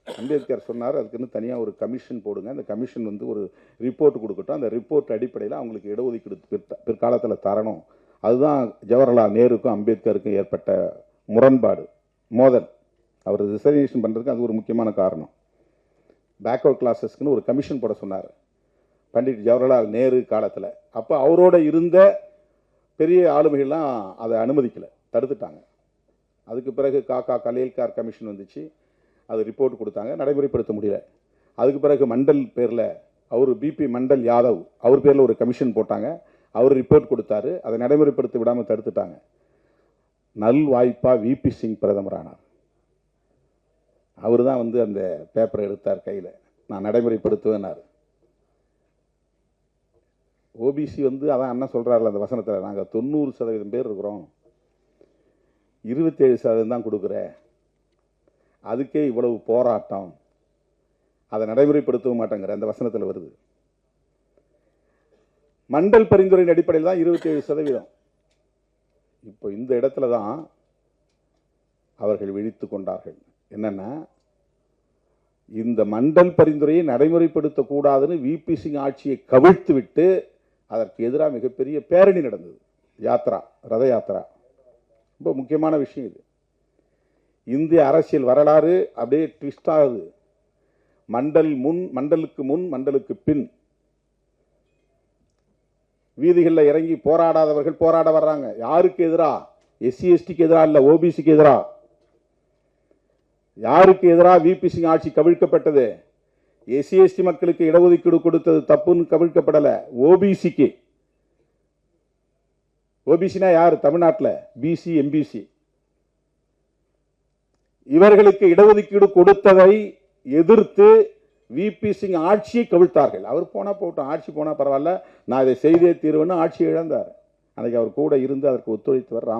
அம்பேத்கர் சொன்னார், அதுக்குன்னு தனியாக ஒரு கமிஷன் போடுங்க, அந்த கமிஷன் ஒரு ரிப்போர்ட் கொடுக்கட்டும், அந்த ரிப்போர்ட் அடிப்படையில் அவங்களுக்கு இடஒதுக்கீடு பிற்காலத்தில் தரணும். அதுதான் ஜவஹர்லால் நேருக்கும் அம்பேத்கருக்கும் ஏற்பட்ட முரண்பாடு, மோதல். அவர் ரிசர்வேஷன் பண்ணுறதுக்கு அது ஒரு முக்கியமான காரணம். பேக்வர்ட் கிளாஸஸ்க்குன்னு ஒரு கமிஷன் போட சொன்னார் பண்டிட் ஜவஹர்லால் நேரு காலத்தில். அப்போ அவரோட இருந்த பெரிய ஆளுமைகள்லாம் அதை அனுமதிக்கலை, தடுத்துட்டாங்க. அதுக்கு பிறகு காக்கா கலேல்கார் கமிஷன் வந்துச்சு, அது ரிப்போர்ட் கொடுத்தாங்க, நடைமுறைப்படுத்த முடியல. அதுக்கு பிறகு மண்டல் பேரில் அவர் பிபி மண்டல் யாதவ் அவர் பேரில் ஒரு கமிஷன் போட்டாங்க, அவர் ரிப்போர்ட் கொடுத்தாரு, அதை நடைமுறைப்படுத்த விடாமல் தடுத்துட்டாங்க. நல் வாய்ப்பா விபி சிங் பிரதமரானார். அவர் தான் அந்த பேப்பரை எடுத்தார் கையில், நான் நடைமுறைப்படுத்துவேன்னார். ஓபிசி அதான் அண்ணன் சொல்றாருல அந்த வசனத்தில், நாங்கள் 90% பேர் இருக்கிறோம், 27% தான் கொடுக்குற, அதுக்கே இவ்வளவு போராட்டம், அதை நடைமுறைப்படுத்தவும் மாட்டேங்கிற அந்த வசனத்தில் வருது. மண்டல் பரிந்துரையின் அடிப்படையில் தான் 27%. இப்போ இந்த இடத்துல தான் அவர்கள் விழித்துக் கொண்டார்கள். என்னன்னா, இந்த மண்டல் பரிந்துரையை நடைமுறைப்படுத்தக்கூடாதுன்னு விபி சிங் ஆட்சியை கவிழ்த்து விட்டு அதற்கு எதிராக மிகப்பெரிய பேரணி நடந்தது, யாத்ரா, ரத யாத்ரா. ரொம்ப முக்கியமான விஷயம் இது. இந்திய அரசியல் வரலாறு அப்படியே ட்விஸ்ட் ஆகுது. மண்டலுக்கு முன் மண்டலுக்கு பின் வீதிகளில் இறங்கி போராடாதவர்கள் போராட வர்றாங்க. யாருக்கு எதிரா? எஸ்சி எஸ்டிக்கு எதிராக இல்ல, ஓபிசிக்கு எதிராக. யாருக்கு எதிராக விபி சிங் ஆட்சி கவிழ்க்கப்பட்டது? எஸ்சி எஸ்டி மக்களுக்கு இடஒதுக்கீடு கொடுத்தது தப்புன்னு கவிழ்க்கப்படல, ஓபிசிக்கு. ஓபிசினா யாரு? தமிழ்நாட்டில் பிசி எம்பிசி. இவர்களுக்கு இடஒதுக்கீடு கொடுத்ததை எதிர்த்து விபி சிங் ஆட்சியை கவிழ்த்தார்கள். அவர் போனா போட்டோம், ஆட்சி போனா பரவாயில்ல, நான் இதை செய்தே தீர்வுன்னு ஆட்சி இழந்தார். அன்னைக்கு அவர் கூட இருந்து அதற்கு ஒத்துழைத்தவர்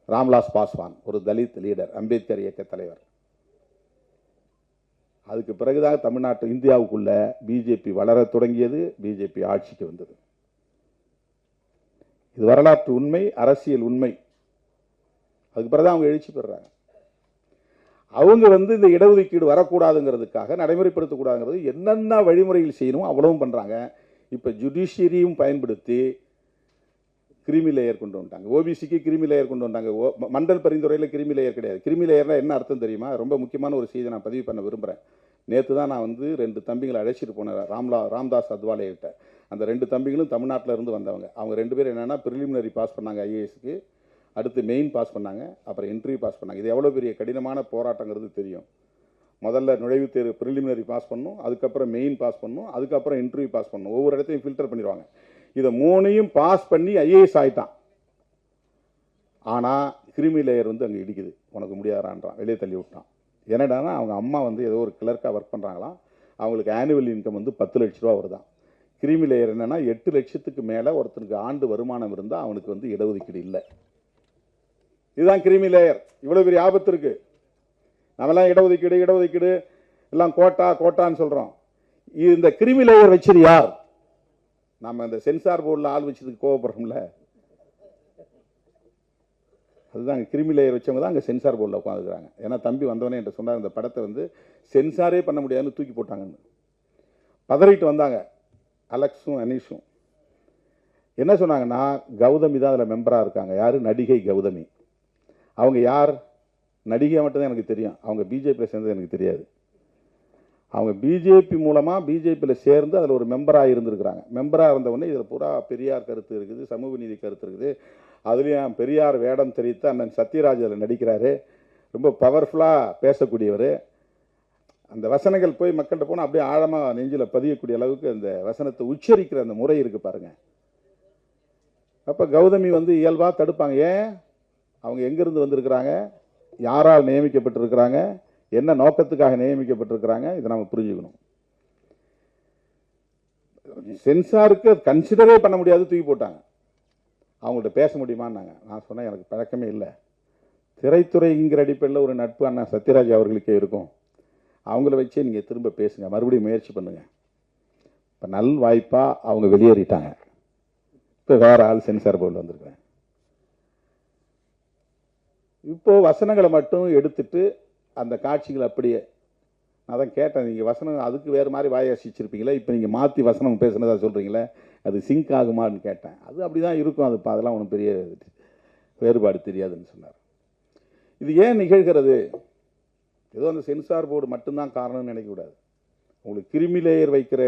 ராம்விலாஸ் பாஸ்வான், ஒரு தலித் லீடர், அம்பேத்கர் இயக்க தலைவர். அதுக்கு பிறகுதான் தமிழ்நாட்டு இந்தியாவுக்குள்ள பிஜேபி வளர தொடங்கியது, பிஜேபி ஆட்சிக்கு வந்தது. இது வரலாற்று உண்மை, அரசியல் உண்மை. அதுக்கு பிறகுதான் அவங்க எழுச்சி பெறாங்க. அவங்க இந்த இடஒதுக்கீடு வரக்கூடாதுங்கிறதுக்காக, நடைமுறைப்படுத்தக்கூடாதுங்கிறது என்னென்ன வழிமுறைகள் செய்யணும் அவ்வளவும் பண்றாங்க. இப்ப ஜுடிஷியரியும் பயன்படுத்தி கிரிமி லேயர் கொண்டு வந்துட்டாங்க. ஓபிசிக்கு கிரிமி லேயர் கொண்டு வந்தாங்க. மண்டல் பரிந்துரையில் கிரிமி லேயர் கிடையாது. கிரிமி லேயர்னா என்ன அர்த்தம் தெரியுமா? ரொம்ப முக்கியமான ஒரு செய்தி நான் பதிவு பண்ண விரும்புகிறேன். நேற்று தான் நான் 2 தம்பிகளை அழைச்சிட்டு போனேன் ராம்தாஸ் அத்வாலே கிட்ட. அந்த 2 தம்பிகளும் தமிழ்நாட்டில் இருந்து வந்தவங்க. அவங்க 2 பேரும் என்னன்னா, பிரிலிமினரி பாஸ் பண்ணாங்க ஐஏஎஸ்க்கு, அடுத்து மெயின் பாஸ் பண்ணாங்க, அப்புறம் இன்டர்வியூ பாஸ் பண்ணாங்க. இது எவ்வளோ பெரிய கடினமான போராட்டங்கிறது தெரியும். முதல்ல நுழைவுத் தேர்வு பிரிலிமினரி பாஸ் பண்ணணும், அதுக்கப்புறம் மெயின் பாஸ் பண்ணணும், அதுக்கப்புறம் இன்டர்வியூ பாஸ் பண்ணணும். ஒவ்வொரு இடத்தையும் ஃபில்டர் பண்ணிடுவாங்க. இதை 3ஐயும் பாஸ் பண்ணி ஐஏஎஸ் ஆயிட்டான். ஆனால் கிரிமி லேயர் அங்கே இடிக்குது, உனக்கு முடியாதான்றான், வெளியே தள்ளி விட்டான். என்னடானா, அவங்க அம்மா ஏதோ ஒரு கிளர்க்காக ஒர்க் பண்ணுறாங்களாம், அவங்களுக்கு ஆனுவல் இன்கம் 10 லட்ச ரூபா வருதான். கிரிமி லேயர் என்னன்னா, 8 லட்சத்துக்கு மேலே ஒருத்தனுக்கு ஆண்டு வருமானம் இருந்தால் அவனுக்கு இடஒதுக்கீடு இல்லை. இதுதான் கிரிமி லேயர். இவ்வளவு பெரிய ஆபத்து இருக்கு. நம்மெல்லாம் இடஒதுக்கீடு எல்லாம் கோட்டான்னு சொல்றோம். இந்த கிரிமி லேயர் வச்சது யார்? நம்ம இந்த சென்சார் போர்டில் ஆள் வச்சதுக்கு கோவப்படுறோம்ல, அதுதான் கிரிமி லேயர் வச்சவங்க தான் அங்கே சென்சார் போர்டில் உட்காந்துக்கிறாங்க. ஏன்னா தம்பி வந்தவனே என்கிட்ட சொன்னார், இந்த படத்தை வந்து சென்சாரே பண்ண முடியாதுன்னு தூக்கி போட்டாங்கன்னு பதறிட்டு வந்தாங்க. அலெக்ஸும் அனீஷும் என்ன சொன்னாங்கன்னா, கௌதமி தான் அதில் மெம்பராக இருக்காங்க. யார்? நடிகை கௌதமி. அவங்க யார்? நடிகை மட்டும்தான் எனக்கு தெரியும். அவங்க பிஜேபியில் சேர்ந்தது எனக்கு தெரியாது. அவங்க பிஜேபி மூலமாக பிஜேபியில் சேர்ந்து அதில் ஒரு மெம்பராக இருந்திருக்கிறாங்க. மெம்பராக இருந்தவொடனே இதில் பூரா பெரியார் கருத்து இருக்குது, சமூக நீதி கருத்து இருக்குது. அதுலேயும் பெரியார் வேடம் தெரிவித்து அண்ணன் சத்யராஜ் அதில் நடிக்கிறாரு. ரொம்ப பவர்ஃபுல்லாக பேசக்கூடியவர். அந்த வசனங்கள் போய் மக்கள்கிட்ட போனால் அப்படியே ஆழமாக நெஞ்சில் பதியக்கூடிய அளவுக்கு அந்த வசனத்தை உச்சரிக்கிற அந்த முறை இருக்குது பாருங்க. அப்போ கௌதமி வந்து இயல்பாக தடுப்பாங்க. ஏன்? அவங்க எங்கேருந்து வந்திருக்கிறாங்க, யாரால் நியமிக்கப்பட்டிருக்கிறாங்க, என்ன நோக்கத்துக்காக நியமிக்கப்பட்டிருக்கிறாங்க, இதை நம்ம புரிஞ்சுக்கணும். சென்சாருக்கு கன்சிடரே பண்ண முடியாது, தூக்கி போட்டாங்க. அவங்கள்ட்ட பேச முடியுமான்னாங்க. நான் சொன்னேன், எனக்கு பழக்கமே இல்லை. திரைத்துறைங்கிற அடிப்படையில் ஒரு நட்பு அண்ணா சத்யராஜ் அவர்களுக்கே இருக்கும். அவங்கள வச்சே நீங்கள் திரும்ப பேசுங்க, மறுபடியும் முயற்சி பண்ணுங்க. இப்போ நல் வாய்ப்பாக அவங்க வெளியேறிட்டாங்க. இப்போ வேற ஆள் சென்சார் போர்டில் வந்திருக்கிறேன். இப்போ வசனங்களை மட்டும் எடுத்துட்டு அந்த காட்சிகள் அப்படியே, நான் தான் கேட்டேன், நீங்கள் வசனம் அதுக்கு வேறு மாதிரி வாசிச்சிருப்பீங்களே, இப்போ நீங்கள் மாற்றி வசனம் பேசுனதா சொல்கிறீங்களே, அது சிங்க் ஆகுமான்னு கேட்டேன். அது அப்படி தான் இருக்கும், அது அதெல்லாம் ஒன்றும் பெரிய வேறுபாடு தெரியாதுன்னு சொன்னார். இது ஏன் நிகழ்கிறது? ஏதோ அந்த சென்சார் போர்டு மட்டும்தான் காரணம்னு நினைக்கக்கூடாது. உங்களுக்கு கிரிமி லேயர் வைக்கிற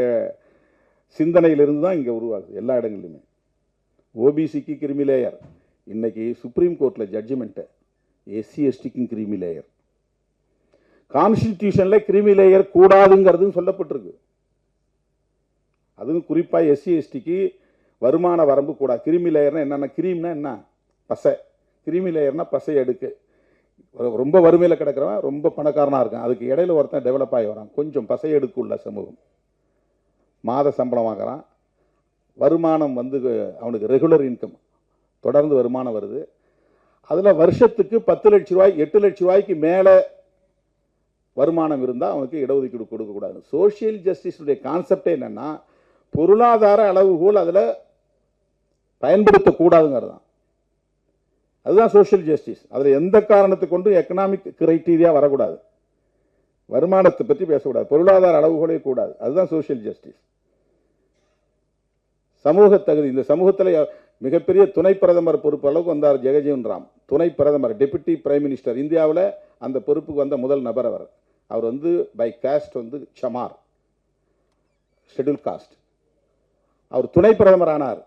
சிந்தனையிலிருந்து தான் இங்கே உருவாகுது எல்லா இடங்கள்லையுமே. ஓபிசிக்கு கிரிமி லேயர், இன்னைக்கு சுப்ரீம் கோர்ட்டில் ஜட்ஜ்மெண்ட்டு எஸ்சி எஸ்டிக்கும் கிரிமி லேயர். கான்ஸ்டிடியூஷனில் கிரிமி லேயர் கூடாதுங்கிறது சொல்லப்பட்டிருக்கு. அதுவும் குறிப்பாக எஸ்சி எஸ்டிக்கு வருமான வரம்பு கூடாது. கிரிமி லேயர்னா என்னென்ன? கிரீம்னா என்ன? பசை. கிரிமி லேயர்னா பசை அடுக்கு. ரொம்ப வறுமையில் கிடக்கிறவன் ரொம்ப பணக்காரனாக இருக்கான், அதுக்கு இடையில ஒருத்தன் டெவலப் ஆகி வரான், கொஞ்சம் பசை அடுக்கு உள்ள சமூகம். மாத சம்பளம் வாங்குறான், வருமானம் வந்து அவனுக்கு ரெகுலர் இன்கம், தொடர்ந்து வருமானம் வருது. அதில் வருஷத்துக்கு 10 லட்ச ரூபாய் 8 லட்ச ரூபாய்க்கு மேலே வருமானம் இருந்தால் அவனுக்கு இடஒதுக்கீடு கொடுக்கக்கூடாது. சோசியல் ஜஸ்டிஸுடைய கான்செப்டே என்னன்னா, பொருளாதார அளவுகோல் அதில் பயன்படுத்தக்கூடாதுங்கிறது தான். அதுதான் சோசியல் ஜஸ்டிஸ். அதில் எந்த காரணத்தை கொண்டு எக்கனாமிக் கிரைட்டீரியா வரக்கூடாது, வருமானத்தை பற்றி பேசக்கூடாது, பொருளாதார அளவுகோலே கூடாது. அதுதான் சோசியல் ஜஸ்டிஸ். சமூக தகுதி, இந்த சமூகத்தில் மிகப்பெரிய துணை பிரதமர் பொறுப்பு அளவுக்கு வந்தார் ஜெகஜீவன் ராம். துணை பிரதமர், டெபுட்டி பிரைம் மினிஸ்டர், இந்தியாவில் அந்த பொறுப்புக்கு வந்த முதல் நபர் அவர். அவர் வந்து பை காஸ்ட் வந்து சமார், ஷெட்யூல் காஸ்ட். அவர் துணை பிரதமர் ஆனார்.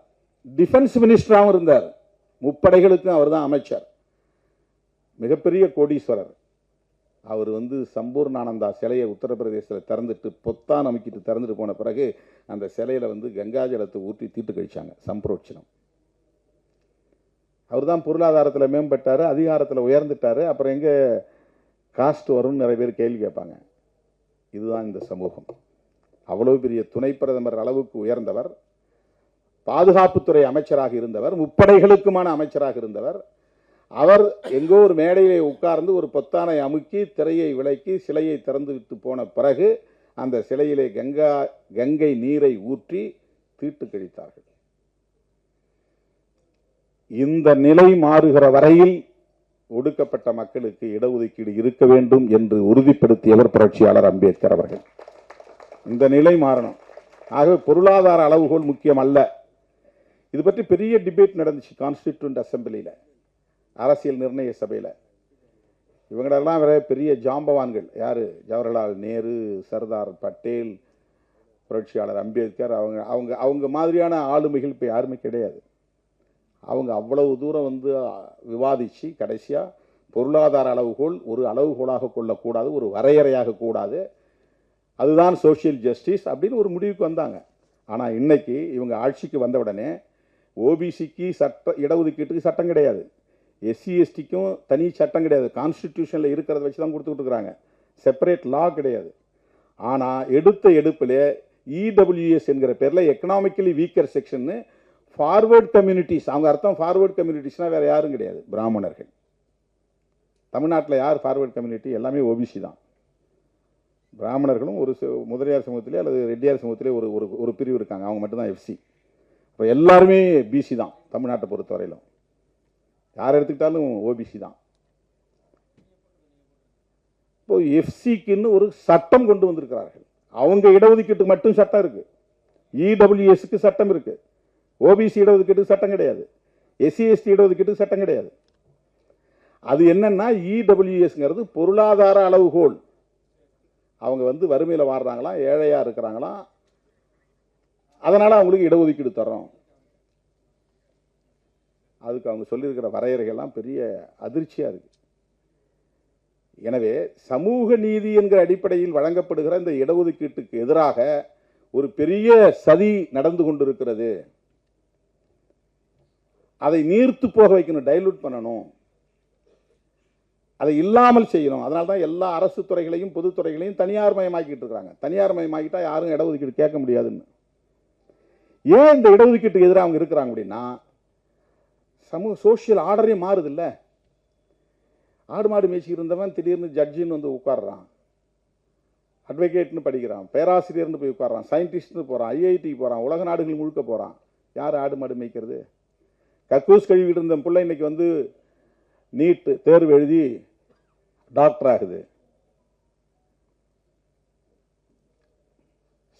டிஃபென்ஸ் மினிஸ்டராகவும் இருந்தார். முப்படைகளுக்கும் அவர் தான் அமைச்சர். மிகப்பெரிய கோடீஸ்வரர். அவர் வந்து சம்பூர்ணானந்தா சிலையை உத்தரப்பிரதேசத்தில் திறந்துட்டு பொத்தான் அமைக்கிட்டு திறந்துட்டு போன பிறகு அந்த சிலையில் வந்து கங்கா ஜலத்தை ஊற்றி தீட்டு கழிச்சாங்க, சம்பரோட்சணம். அவர் தான் பொருளாதாரத்தில் மேம்பட்டார், அதிகாரத்தில் உயர்ந்துட்டார். அப்புறம் எங்கே காஸ்ட் வரும்னு நிறைய பேர் கேள்வி கேட்பாங்க. இதுதான் இந்த சமூகம். அவ்வளவு பெரிய துணை பிரதமர் அளவுக்கு உயர்ந்தவர், பாதுகாப்புத்துறை அமைச்சராக இருந்தவர், முப்படைகளுக்குமான அமைச்சராக இருந்தவர். அவர் எங்கோ ஒரு மேடையிலே உட்கார்ந்து ஒரு பொத்தானை அமுக்கி திரையை விலக்கி சிலையை திறந்து விட்டு போன பிறகு அந்த சிலையிலே கங்கை நீரை ஊற்றி தீட்டு கழித்தார்கள். இந்த நிலை மாறுகிற வரையில் ஒடுக்கப்பட்ட மக்களுக்கு இடஒதுக்கீடு இருக்க வேண்டும் என்று உறுதிப்படுத்தியவர் புரட்சியாளர் அம்பேத்கர் அவர்கள். இந்த நிலை மாறணும். ஆகவே பொருளாதார அளவுகோல் முக்கியம் அல்ல. இது பற்றி பெரிய டிபேட் நடந்துச்சு கான்ஸ்டிடியூண்ட் அசம்பிளியில், அரசியல் நிர்ணய சபையில். இவங்களெல்லாம் வேற பெரிய ஜாம்பவான்கள். யார்? ஜவஹர்லால் நேரு, சர்தார் பட்டேல், புரட்சியாளர் அம்பேத்கர். அவங்க மாதிரியான ஆளுமைகள் இப்போ யாருமே கிடையாது. அவங்க அவ்வளவு தூரம் வந்து விவாதித்து கடைசியாக பொருளாதார அளவுகோல் ஒரு அளவுகோலாக கொள்ளக்கூடாது, ஒரு வரையறையாக கூடாது, அதுதான் சோசியல் ஜஸ்டிஸ் அப்படின்னு ஒரு முடிவுக்கு வந்தாங்க. ஆனால் இன்னைக்கு இவங்க ஆட்சிக்கு வந்த உடனே ஓபிசிக்கு இடஒதுக்கீட்டுக்கு சட்டம் கிடையாது, எஸ்சி எஸ்டிக்கும் தனி சட்டம் கிடையாது, கான்ஸ்டிடியூஷனில் இருக்கிறத வச்சு தான் கொடுத்துக்கிட்டு இருக்கிறாங்க, செப்பரேட் லா கிடையாது. ஆனால் எடுத்த எடுப்பில் இடபிள்யூஎஸ் என்கிற பேரில் economically weaker section, forward communities, அவங்க அர்த்தம் ஃபார்வர்ட் கம்யூனிட்டிஸ்னால் வேறு யாரும் கிடையாது, பிராமணர்கள், தமிழ்நாட்டில் யார் ஃபார்வர்ட் கம்யூனிட்டி? எல்லாமே ஓபிசி தான். பிராமணர்களும் ஒரு முதலியார் சமூகத்திலே அல்லது ரெட்டியார் சமூகத்திலே ஒரு ஒரு பிரிவு இருக்காங்க, அவங்க மட்டும்தான் எஃப்சி. இப்போ எல்லாருமே பிசி தான் தமிழ்நாட்டை பொறுத்தவரையிலும். யார் எடுத்துக்கிட்டாலும் ஓபிசி தான். இப்போ எஃப்சிக்குன்னு ஒரு சட்டம் கொண்டு வந்திருக்கிறார்கள். அவங்க இடஒதுக்கீட்டுக்கு மட்டும் சட்டம் இருக்கு, இடபிள்யூஎஸ்க்கு சட்டம் இருக்கு, ஓபிசி இடஒதுக்கீட்டுக்கு சட்டம் கிடையாது, எஸ்சி எஸ்டி இடஒதுக்கீட்டுக்கு சட்டம் கிடையாது. அது என்னன்னா இடபிள்யூஎஸ்ங்கிறது பொருளாதார அளவுகோல். அவங்க வந்து வறுமையில் வாடுறாங்களாம், ஏழையா இருக்கிறாங்களாம், அதனால அவங்களுக்கு இடஒதுக்கீடு தரோம். அதுக்கு அவங்க சொல்லியிருக்கிற வரையறைகள்லாம் பெரிய அதிர்ச்சியா இருக்கு. எனவே சமூக நீதி என்கிற அடிப்படையில் வழங்கப்படுகிற இந்த இடஒதுக்கீட்டுக்கு எதிராக ஒரு பெரிய சதி நடந்து கொண்டிருக்கிறது. அதை நீர்த்து போக வைக்கணும், டைலூட் பண்ணணும், அதை இல்லாமல் செய்யணும். அதனால தான் எல்லா அரசு துறைகளையும் பொதுத்துறைகளையும் தனியார் மயமாக்கிட்டு இருக்காங்க. தனியார் மயமாக்கிட்டா யாரும் இடஒதுக்கீடு கேட்க முடியாதுன்னு. ஏன் இந்த இடஒதுக்கீட்டுக்கு எதிராக அவங்க இருக்கிறாங்க அப்படின்னா, சமூக சோசியல் ஆர்டரே மாறுது இல்ல. ஆடு மாடு மேய்ச்சி இருந்தவன் திடீர்னு ஜட்ஜின்னு வந்து உட்கார்றான், அட்வொகேட்னு படிக்கிறான், பேராசிரியர்னு போய் உட்கார்றான், சயின்டிஸ்ட்னு போறான், ஐஐடிக்கு போறான், உலக நாடுகள் முழுக்க போறான். யார் ஆடு மாடு மேய்க்கிறது? கக்கூஸ் கழுவிட்டு இருந்த பிள்ளை இன்னைக்கு வந்து நீட் தேர்வு எழுதி டாக்டர் ஆகுது.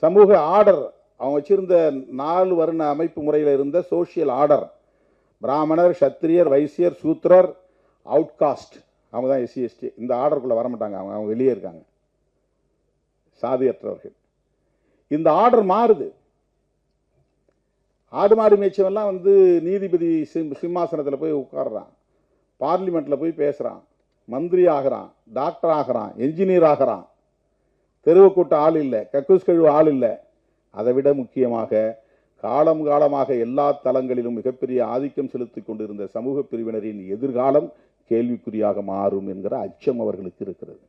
சமூக ஆர்டர் அவங்க வச்சிருந்த 4 வர்ண அமைப்பு முறையில் இருந்த சோசியல் ஆர்டர், பிராமணர், சத்திரியர், வைசியர், சூத்திரர், அவுட்காஸ்ட், அவங்க தான் எஸ்சி எஸ்டி. இந்த ஆர்டருக்குள்ள வரமாட்டாங்க, அவங்க வெளியே இருக்காங்க, சாதியற்றவர்கள். இந்த ஆர்டர் மாறுது. ஆடு மாடு மேய்ச்சவெல்லாம் வந்து நீதிபதி சிம்மாசனத்தில் போய் உட்கார்றான், பார்லிமெண்ட்ல போய் பேசுறான், மந்திரி ஆகிறான், டாக்டர் ஆகிறான், என்ஜினியர் ஆகிறான். தெருவு கூட்ட ஆள் இல்லை, கக்கூஸ் கழுவு ஆள் இல்லை. அதை விட முக்கியமாக காலம் காலமாக எல்லா தளங்களிலும் மிகப்பெரிய ஆதிக்கம் செலுத்திக் கொண்டிருந்த சமூக பிரிவினரின் எதிர்காலம் கேள்விக்குறியாக மாறும் என்கிற அச்சம் அவர்களுக்கு இருக்கிறது.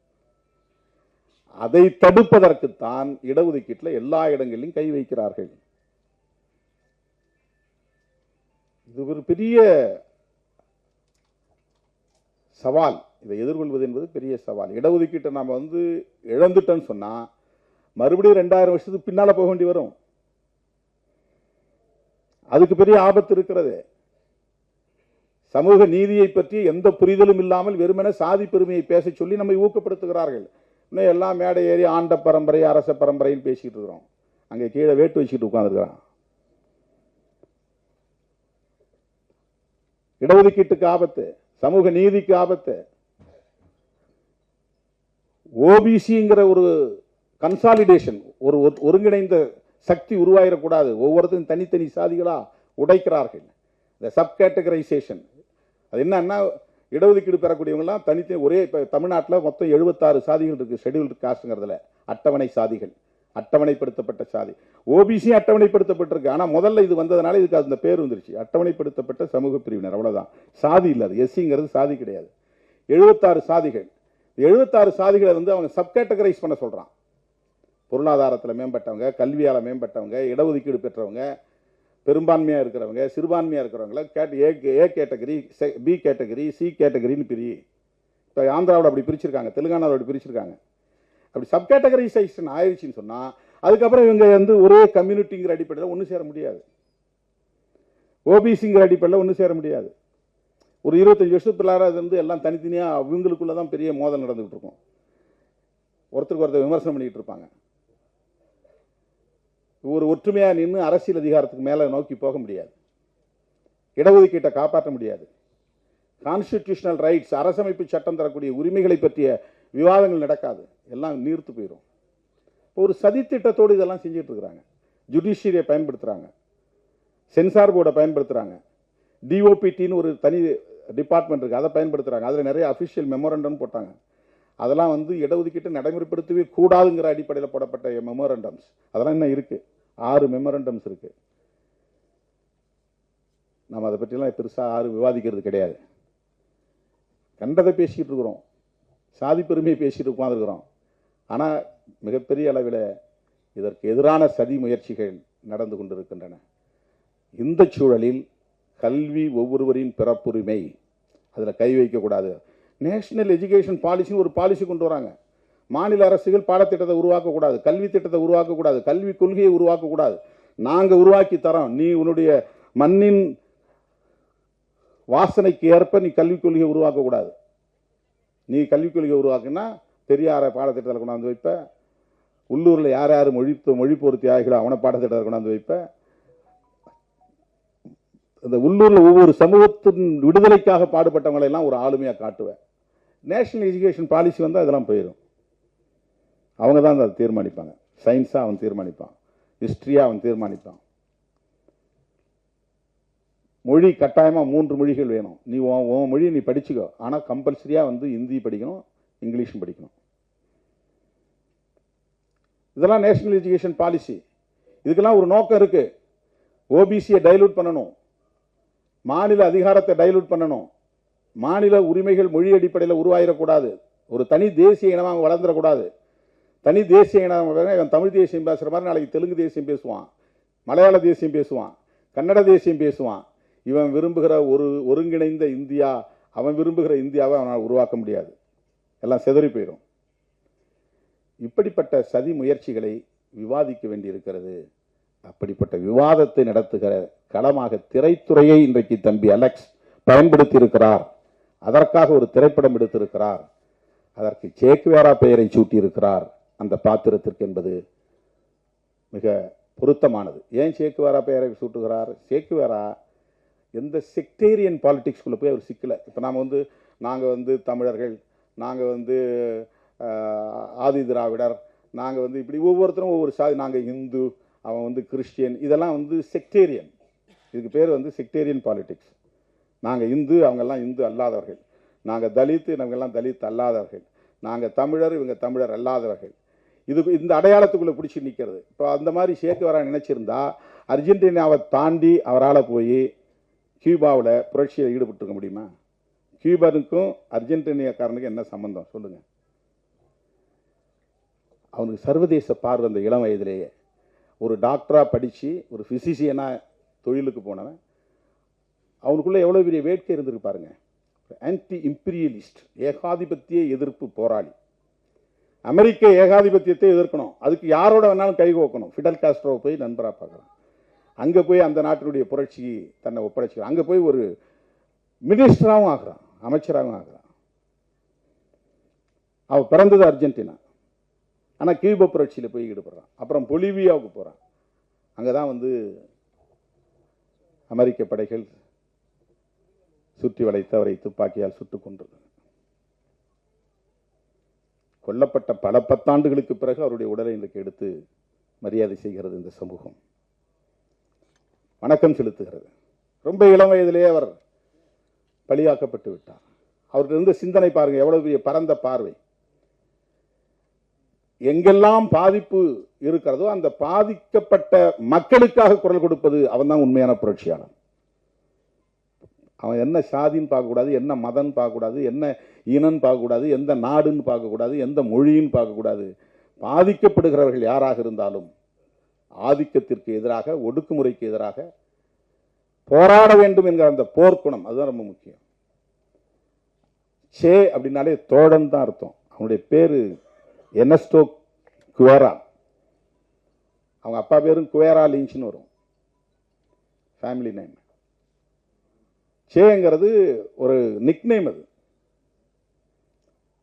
அதை தடுப்பதற்குத்தான் இடஒதுக்கீட்டில் எல்லா இடங்களிலும் கை வைக்கிறார்கள். இது ஒரு பெரிய சவால். இதை எதிர்கொள்வது என்பது பெரிய சவால். இடஒதுக்கீட்டை நாம வந்து இழந்துட்டோன்னு சொன்னா மறுபடியும் 2000 வருஷத்துக்கு பின்னால போக வேண்டி வரும். அதுக்கு பெரிய ஆபத்து இருக்கிறது. சமூக நீதியை பற்றி எந்த புரிதலும் இல்லாமல் வெறுமனே சாதி பெருமையை பேச சொல்லி நம்மை ஊக்கப்படுத்துகிறார்கள். இன்னும் எல்லாம் மேடை ஏறி ஆண்ட பரம்பரை அரச பரம்பரையில் பேசிட்டு இருக்கிறோம். அங்கே கீழே வேட்டு வச்சுட்டு உட்கார்ந்துருக்கிறான். இடஒதுக்கீட்டுக்கு ஆபத்து, சமூக நீதிக்கு ஆபத்து. ஓபிசிங்கிற ஒரு கன்சாலிடேஷன், ஒரு ஒருங்கிணைந்த சக்தி உருவாயிடக்கூடாது. ஒவ்வொருத்தரும் தனித்தனி சாதிகளா உடைக்கிறார்கள். இந்த சப் கேட்டகரைசேஷன் அது என்னன்னா, இடஒதுக்கீடு பெறக்கூடியவங்கலாம் தனித்தனி ஒரே. இப்போ தமிழ்நாட்டில் மொத்தம் 76 சாதிகள் இருக்கு. ஷெட்யூல்டு காஸ்ட்ங்கிறதுல அட்டவணை சாதிகள், அட்டவணைப்படுத்தப்பட்ட சாதி. ஓபிசி அட்டவணைப்படுத்தப்பட்டிருக்கு. ஆனால் முதல்ல இது வந்ததுனால இதுக்கு அந்த பேர் வந்துருச்சு, அட்டவணைப்படுத்தப்பட்ட சமூக பிரிவினர். அவ்வளவுதான், சாதி இல்லை. அது எஸ்சிங்கிறது சாதி கிடையாது. 76 சாதிகள். 76 சாதிகளை வந்து அவங்க சப் கேட்டகரைஸ் பண்ண சொல்றான். பொருளாதாரத்தில் மேம்பட்டவங்க, கல்வியால் மேம்பட்டவங்க, இடஒதுக்கீடு பெற்றவங்க, பெரும்பான்மையாக இருக்கிறவங்க, சிறுபான்மையாக இருக்கிறவங்கள A category, B category, C கேட்டகரின்னு பிரி. இப்போ ஆந்திராவில் அப்படி பிரிச்சிருக்காங்க, தெலுங்கானாவில் அப்படி பிரிச்சிருக்காங்க. அப்படி சப் கேட்டகரைசேஷன் ஆயிடுச்சுன்னு சொன்னால் அதுக்கப்புறம் இவங்க வந்து ஒரே கம்யூனிட்டிங்கிற அடிப்படையில் ஒன்று சேர முடியாது, ஓபிசிங்கிற அடிப்படையில் ஒன்று சேர முடியாது. ஒரு 25 வருஷத்துக்குள்ளார அது வந்து எல்லாம் தனித்தனியாக அவங்களுக்குள்ள தான் பெரிய மோதல் நடந்துகிட்டு இருக்கும். ஒருத்தருக்கு ஒருத்தர் விமர்சனம் பண்ணிக்கிட்டு இருப்பாங்க. ஒரு ஒற்றுமையாக நின்று அரசியல் அதிகாரத்துக்கு மேலே நோக்கி போக முடியாது, இடஒதுக்கீட்டை காப்பாற்ற முடியாது. கான்ஸ்டிடியூஷனல் ரைட்ஸ், அரசமைப்பு சட்டம் தரக்கூடிய உரிமைகளை பற்றிய விவாதங்கள் நடக்காது, எல்லாம் நீர்த்து போயிடும். ஒரு சதித்திட்டத்தோடு இதெல்லாம் செஞ்சுட்டு இருக்கிறாங்க. ஜுடிஷியரியை பயன்படுத்துகிறாங்க, சென்சார் போர்டை பயன்படுத்துகிறாங்க, டிஓபிடின்னு ஒரு தனி டிபார்ட்மெண்ட் இருக்குது, அதை பயன்படுத்துகிறாங்க. அதில் நிறைய அஃபிஷியல் மெமோரண்டம் போட்டாங்க. அதெல்லாம் வந்து இடஒதுக்கீட்டை நடைமுறைப்படுத்தவே கூடாதுங்கிற அடிப்படையில் போடப்பட்ட மெமோரண்டம்ஸ். அதெல்லாம் இன்னும் இருக்குது, 6 மெமோரண்டம்ஸ் இருக்குது. நம்ம அதை பற்றிலாம் பெருசாக யாரும் விவாதிக்கிறது கிடையாது. கண்டதை பேசிக்கிட்டு இருக்கிறோம், சாதி பெருமையை பேசிட்டு உட்கார்ந்துருக்கிறோம். ஆனால் மிகப்பெரிய அளவில் இதற்கு எதிரான சதி முயற்சிகள் நடந்து கொண்டிருக்கின்றன. இந்த சூழலில் கல்வி ஒவ்வொருவரின் பிறப்புரிமை, அதில் கை வைக்கக்கூடாது. நேஷனல் எஜுகேஷன் பாலிசின்னு ஒரு பாலிசி கொண்டு வராங்க. மாநில அரசுகள் பாடத்திட்டத்தை உருவாக்கக்கூடாது, கல்வி திட்டத்தை உருவாக்கக்கூடாது, கல்விக் கொள்கையை உருவாக்கக்கூடாது, நாங்கள் உருவாக்கி தரோம், நீ உன்னுடைய மண்ணின் வாசனைக்கு ஏற்ப நீ கல்விக் கொள்கையை உருவாக்கக்கூடாது. நீ கல்விக் கொள்கையை உருவாக்குனா பெரியார பாடத்திட்டத்தில் கொண்டாந்து வைப்ப, உள்ளூரில் யார் யார் மொழிப்போர் தியாகிகளோ அவனை பாடத்திட்டத்தில் கொண்டாந்து வைப்ப, இந்த உள்ளூரில் ஒவ்வொரு சமூகத்தின் விடுதலைக்காக பாடுபட்டவங்களை எல்லாம் ஒரு ஆளுமையாக காட்டுவேன். நேஷனல் எஜுகேஷன் பாலிசி வந்தால் அதெல்லாம் போயிடும். அவங்க தான் அதை தீர்மானிப்பாங்க. சயின்ஸாக அவன் தீர்மானிப்பான், ஹிஸ்ட்ரியாக அவன் தீர்மானிப்பான். மொழி கட்டாயமாக 3 மொழிகள் வேணும். நீ உன் மொழியை நீ படிச்சுக்கோ, ஆனால் கம்பல்சரியாக வந்து ஹிந்தி படிக்கணும், இங்கிலீஷும் படிக்கணும். இதெல்லாம் நேஷனல் எஜுகேஷன் பாலிசி. இதுக்கெல்லாம் ஒரு நோக்கம் இருக்கு. ஓபிசியை டைலூட் பண்ணணும், மாநில அதிகாரத்தை டைலூட் பண்ணணும், மாநில உரிமைகள் மொழி அடிப்படையில் உருவாயிடக்கூடாது, ஒரு தனி தேசிய இனமாக வளர்ந்துடக்கூடாது. தனி தேசிய இனம் இவன் தமிழ் தேசியம் பேசுகிற மாதிரி நாளைக்கு தெலுங்கு தேசியம் பேசுவான், மலையாள தேசியம் பேசுவான், கன்னட தேசியம் பேசுவான். இவன் விரும்புகிற ஒரு ஒருங்கிணைந்த இந்தியா, அவன் விரும்புகிற இந்தியாவை அவனால் உருவாக்க முடியாது, எல்லாம் சிதறி போயிடும். இப்படிப்பட்ட சதி முயற்சிகளை விவாதிக்க வேண்டியிருக்கிறது. அப்படிப்பட்ட விவாதத்தை நடத்துகிற களமாக திரைத்துறையை இன்றைக்கு தம்பி அலெக்ஸ் பயன்படுத்தி இருக்கிறார். அதற்காக ஒரு திரைப்படம் எடுத்திருக்கிறார். அதற்கு சேக்குவேரா பெயரை சூட்டியிருக்கிறார் அந்த பாத்திரத்திற்கு என்பது மிக பொருத்தமானது. ஏன் சேக்குவேரா பெயரை சூட்டுகிறார்? சேக்குவேரா எந்த செக்டேரியன் பாலிடிக்ஸ்குள்ளே போய் அவர் சிக்கலை. இப்போ நாங்கள் வந்து தமிழர்கள், நாங்கள் வந்து ஆதி திராவிடர், நாங்கள் வந்து இப்படி ஒவ்வொருத்தரும் ஒவ்வொரு சாதி, நாங்கள் இந்து, அவன் வந்து கிறிஸ்டியன், இதெல்லாம் வந்து செக்டேரியன். இதுக்கு பேர் வந்து செக்டேரியன் பாலிடிக்ஸ். நாங்கள் இந்து, அவங்கெல்லாம் இந்து அல்லாதவர்கள், நாங்கள் தலித்து, நாங்கள்லாம் தலித் அல்லாதவர்கள், நாங்கள் தமிழர், இவங்க தமிழர் அல்லாதவர்கள். இந்த அடையாளத்துக்குள்ளே பிடிச்சி நிற்கிறது. இப்போ அந்த மாதிரி சேக்குவேரா நினைச்சிருந்தா அர்ஜென்டினாவை தாண்டி அவரால் போய் கியூபாவில் புரட்சியில் ஈடுபட்டுருக்க முடியுமா? கியூபனுக்கும் அர்ஜென்டினியாக்காரனுக்கும் என்ன சம்பந்தம் சொல்லுங்க? அவனுக்கு சர்வதேச பார்வை அந்த இளம் வயதிலேயே. ஒரு டாக்டராக படித்து ஒரு ஃபிசிஷியனாக தொழிலுக்கு போனவன், அவனுக்குள்ளே எவ்வளோ பெரிய வேட்கை இருந்திருக்கு பாருங்க. ஆன்டி இம்பீரியலிஸ்ட், ஏகாதிபத்திய எதிர்ப்பு போராளி. அமெரிக்க ஏகாதிபத்தியத்தை எதிர்க்கணும், அதுக்கு யாரோட வேணாலும் கைகோக்கணும். ஃபிடல் காஸ்ட்ரோவை போய் நண்பராக பார்க்குறான். அங்கே போய் அந்த நாட்டினுடைய புரட்சிக்கு தன்னை ஒப்படைச்சிக்கிறான். அங்கே போய் ஒரு மினிஸ்டராகவும் ஆகிறான், அமைச்சராகவும் ஆகிறான். அவன் பிறந்தது அர்ஜென்டினா, ஆனால் கியூபா புரட்சியில் போய் ஈடுபடுறான். அப்புறம் பொலிவியாவுக்கு போகிறான். அங்கே தான் வந்து அமெரிக்க படைகள் சுற்றி வளைத்து அவரை துப்பாக்கியால் சுட்டுக் கொண்டது. கொல்லப்பட்ட பல 10 ஆண்டுகளுக்கு பிறகு அவருடைய உடலை இன்றைக்கு எடுத்து மரியாதை செய்கிறது இந்த சமூகம், வணக்கம் செலுத்துகிறது. ரொம்ப இளம் வயதிலேயே அவர் பலியாக்கப்பட்டு விட்டார். அவருக்கு இருந்த சிந்தனை பாருங்க, எவ்வளவு பெரிய பரந்த பார்வை. எங்கெல்லாம் பாதிப்பு இருக்கிறதோ அந்த பாதிக்கப்பட்ட மக்களுக்காக குரல் கொடுப்பது அவன் தான் உண்மையான புரட்சியாளன். அவன் என்ன சாதின்னு பார்க்கக்கூடாது, என்ன மதம் பார்க்கக்கூடாது, என்ன இனம் பார்க்கக்கூடாது, எந்த நாடுன்னு பார்க்கக்கூடாது, எந்த மொழின்னு பார்க்கக்கூடாது. பாதிக்கப்படுகிறவர்கள் யாராக இருந்தாலும் ஆதிக்கத்திற்கு எதிராக, ஒடுக்குமுறைக்கு எதிராக போராட வேண்டும் என்கிற அந்த போர்க்குணம் அதுதான் ரொம்ப முக்கியம். சே அப்படின்னாலே தோழன் தான் அர்த்தம். அவனுடைய பேரு எர்னஸ்டோ குவேரா, அவங்க அப்பா பேரும் குவேரா லிஞ்ச்னு வரும், ஃபேமிலி நேம். சேங்கிறது ஒரு நிக் நேம். அது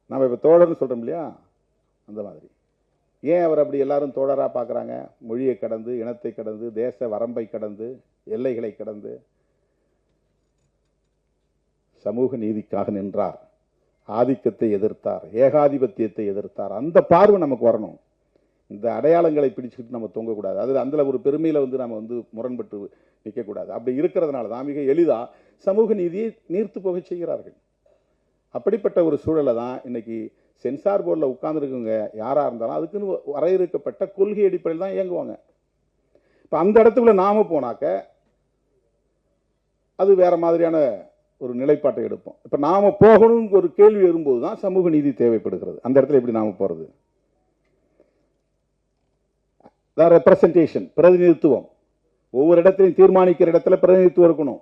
நம்ம இப்போ தோழர்னு சொல்கிறோம் இல்லையா, அந்த மாதிரி. ஏன் அவர் அப்படி எல்லாரும் தோழராக பார்க்குறாங்க? மொழியை கடந்து, இனத்தை கடந்து, தேச வரம்பை கடந்து, எல்லைகளை கடந்து சமூக நீதிக்காக நின்றார், ஆதிக்கத்தை எதிர்த்தார், ஏகாதிபத்தியத்தை எதிர்த்தார். அந்த பார்வை நமக்கு வரணும். இந்த அடையாளங்களை பிடிச்சிக்கிட்டு நம்ம தொங்கக்கூடாது. அது அதில் ஒரு பெருமையில் வந்து நம்ம வந்து முரண்பட்டு நிற்கக்கூடாது. அப்படி இருக்கிறதுனால தான் மிக எளிதாக சமூக நீதியை நீர்த்து போக செய்கிறார்கள். அப்படிப்பட்ட ஒரு சூழலை தான் இன்னைக்கு சென்சார் போர்டில் உட்கார்ந்துருக்குங்க யாராக இருந்தாலும் அதுக்குன்னு வரையறுக்கப்பட்ட கொள்கை அடிப்படையில் தான் இயங்குவாங்க. இப்போ அந்த இடத்துக்குள்ள நாம போனாக்க அது வேற மாதிரியான ஒரு நிலைப்பாட்டை எடுப்போம். இப்போ நாம போகணும்னு ஒரு கேள்வி வரும்போது தான் சமூக நீதி தேவைப்படுகிறது. அந்த இடத்துல எப்படி நாம போறது? ரெப்ரசன்டேஷன், பிரதிநிதித்துவம். ஒவ்வொரு இடத்திலையும் தீர்மானிக்கிற இடத்துல பிரதிநிதித்துவம் இருக்கணும்.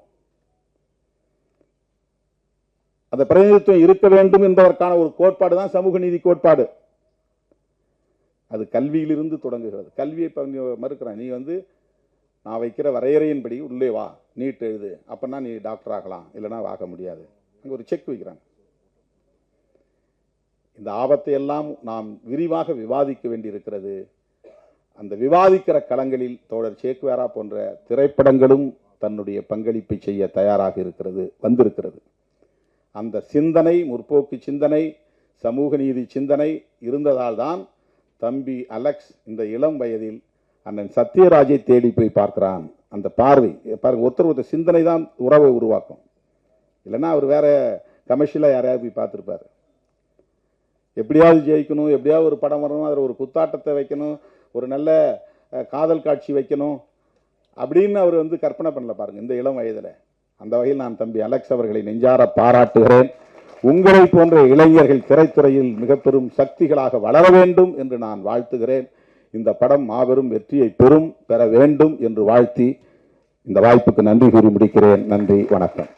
அந்த பிரதிநிதித்துவம் இருக்க வேண்டும் என்பதற்கான ஒரு கோட்பாடு தான் சமூக நீதி கோட்பாடு. அது கல்வியிலிருந்து தொடங்குகிறது. கல்வியை மறுக்கிறான். நீ நான் வைக்கிற வரையறையின்படி உள்ளே வா, நீட் எழுது, அப்பன்னா நீ டாக்டர் ஆகலாம், இல்லைன்னா ஆக முடியாது. அங்கே ஒரு செக் வைக்கிறாங்க. இந்த ஆபத்தை எல்லாம் நாம் விரிவாக விவாதிக்க வேண்டியிருக்கிறது. அந்த விவாதிக்கிற களங்களில் தோழர் சேக்குவேரா போன்ற திரைப்படங்களும் தன்னுடைய பங்களிப்பை செய்ய தயாராக வந்திருக்கிறது. அந்த சிந்தனை, முற்போக்கு சிந்தனை, சமூக நீதி சிந்தனை இருந்ததால் தான் தம்பி அலெக்ஸ் இந்த இளம் வயதில் அண்ணன் சத்யராஜை தேடி போய் பார்க்கிறான். அந்த பார்வை பாருங்க, ஒருத்தர் சிந்தனை தான் உறவை உருவாக்கும். இல்லைன்னா அவர் வேற கமர்ஷியலா யாரையாவது போய் பார்த்துருப்பாரு. எப்படியாவது ஜெயிக்கணும், எப்படியாவது ஒரு படம் வரணும், அதில் ஒரு குத்தாட்டத்தை வைக்கணும், ஒரு நல்ல காதல் காட்சி வைக்கணும் அப்படின்னு அவர் கற்பனை பண்ணல. பாருங்க இந்த இளம் வயதில். அந்த வகையில் நான் தம்பி அலெக்ஸ் அவர்களை நெஞ்சார பாராட்டுகிறேன். உங்களை போன்ற இளைஞர்கள் திரைத்துறையில் மிக பெரும் சக்திகளாக வளர வேண்டும் என்று நான் வாழ்த்துகிறேன். இந்த படம் மாபெரும் வெற்றியை பெற வேண்டும் என்று வாழ்த்தி இந்த வாய்ப்புக்கு நன்றி கூறி முடிக்கிறேன். நன்றி, வணக்கம்.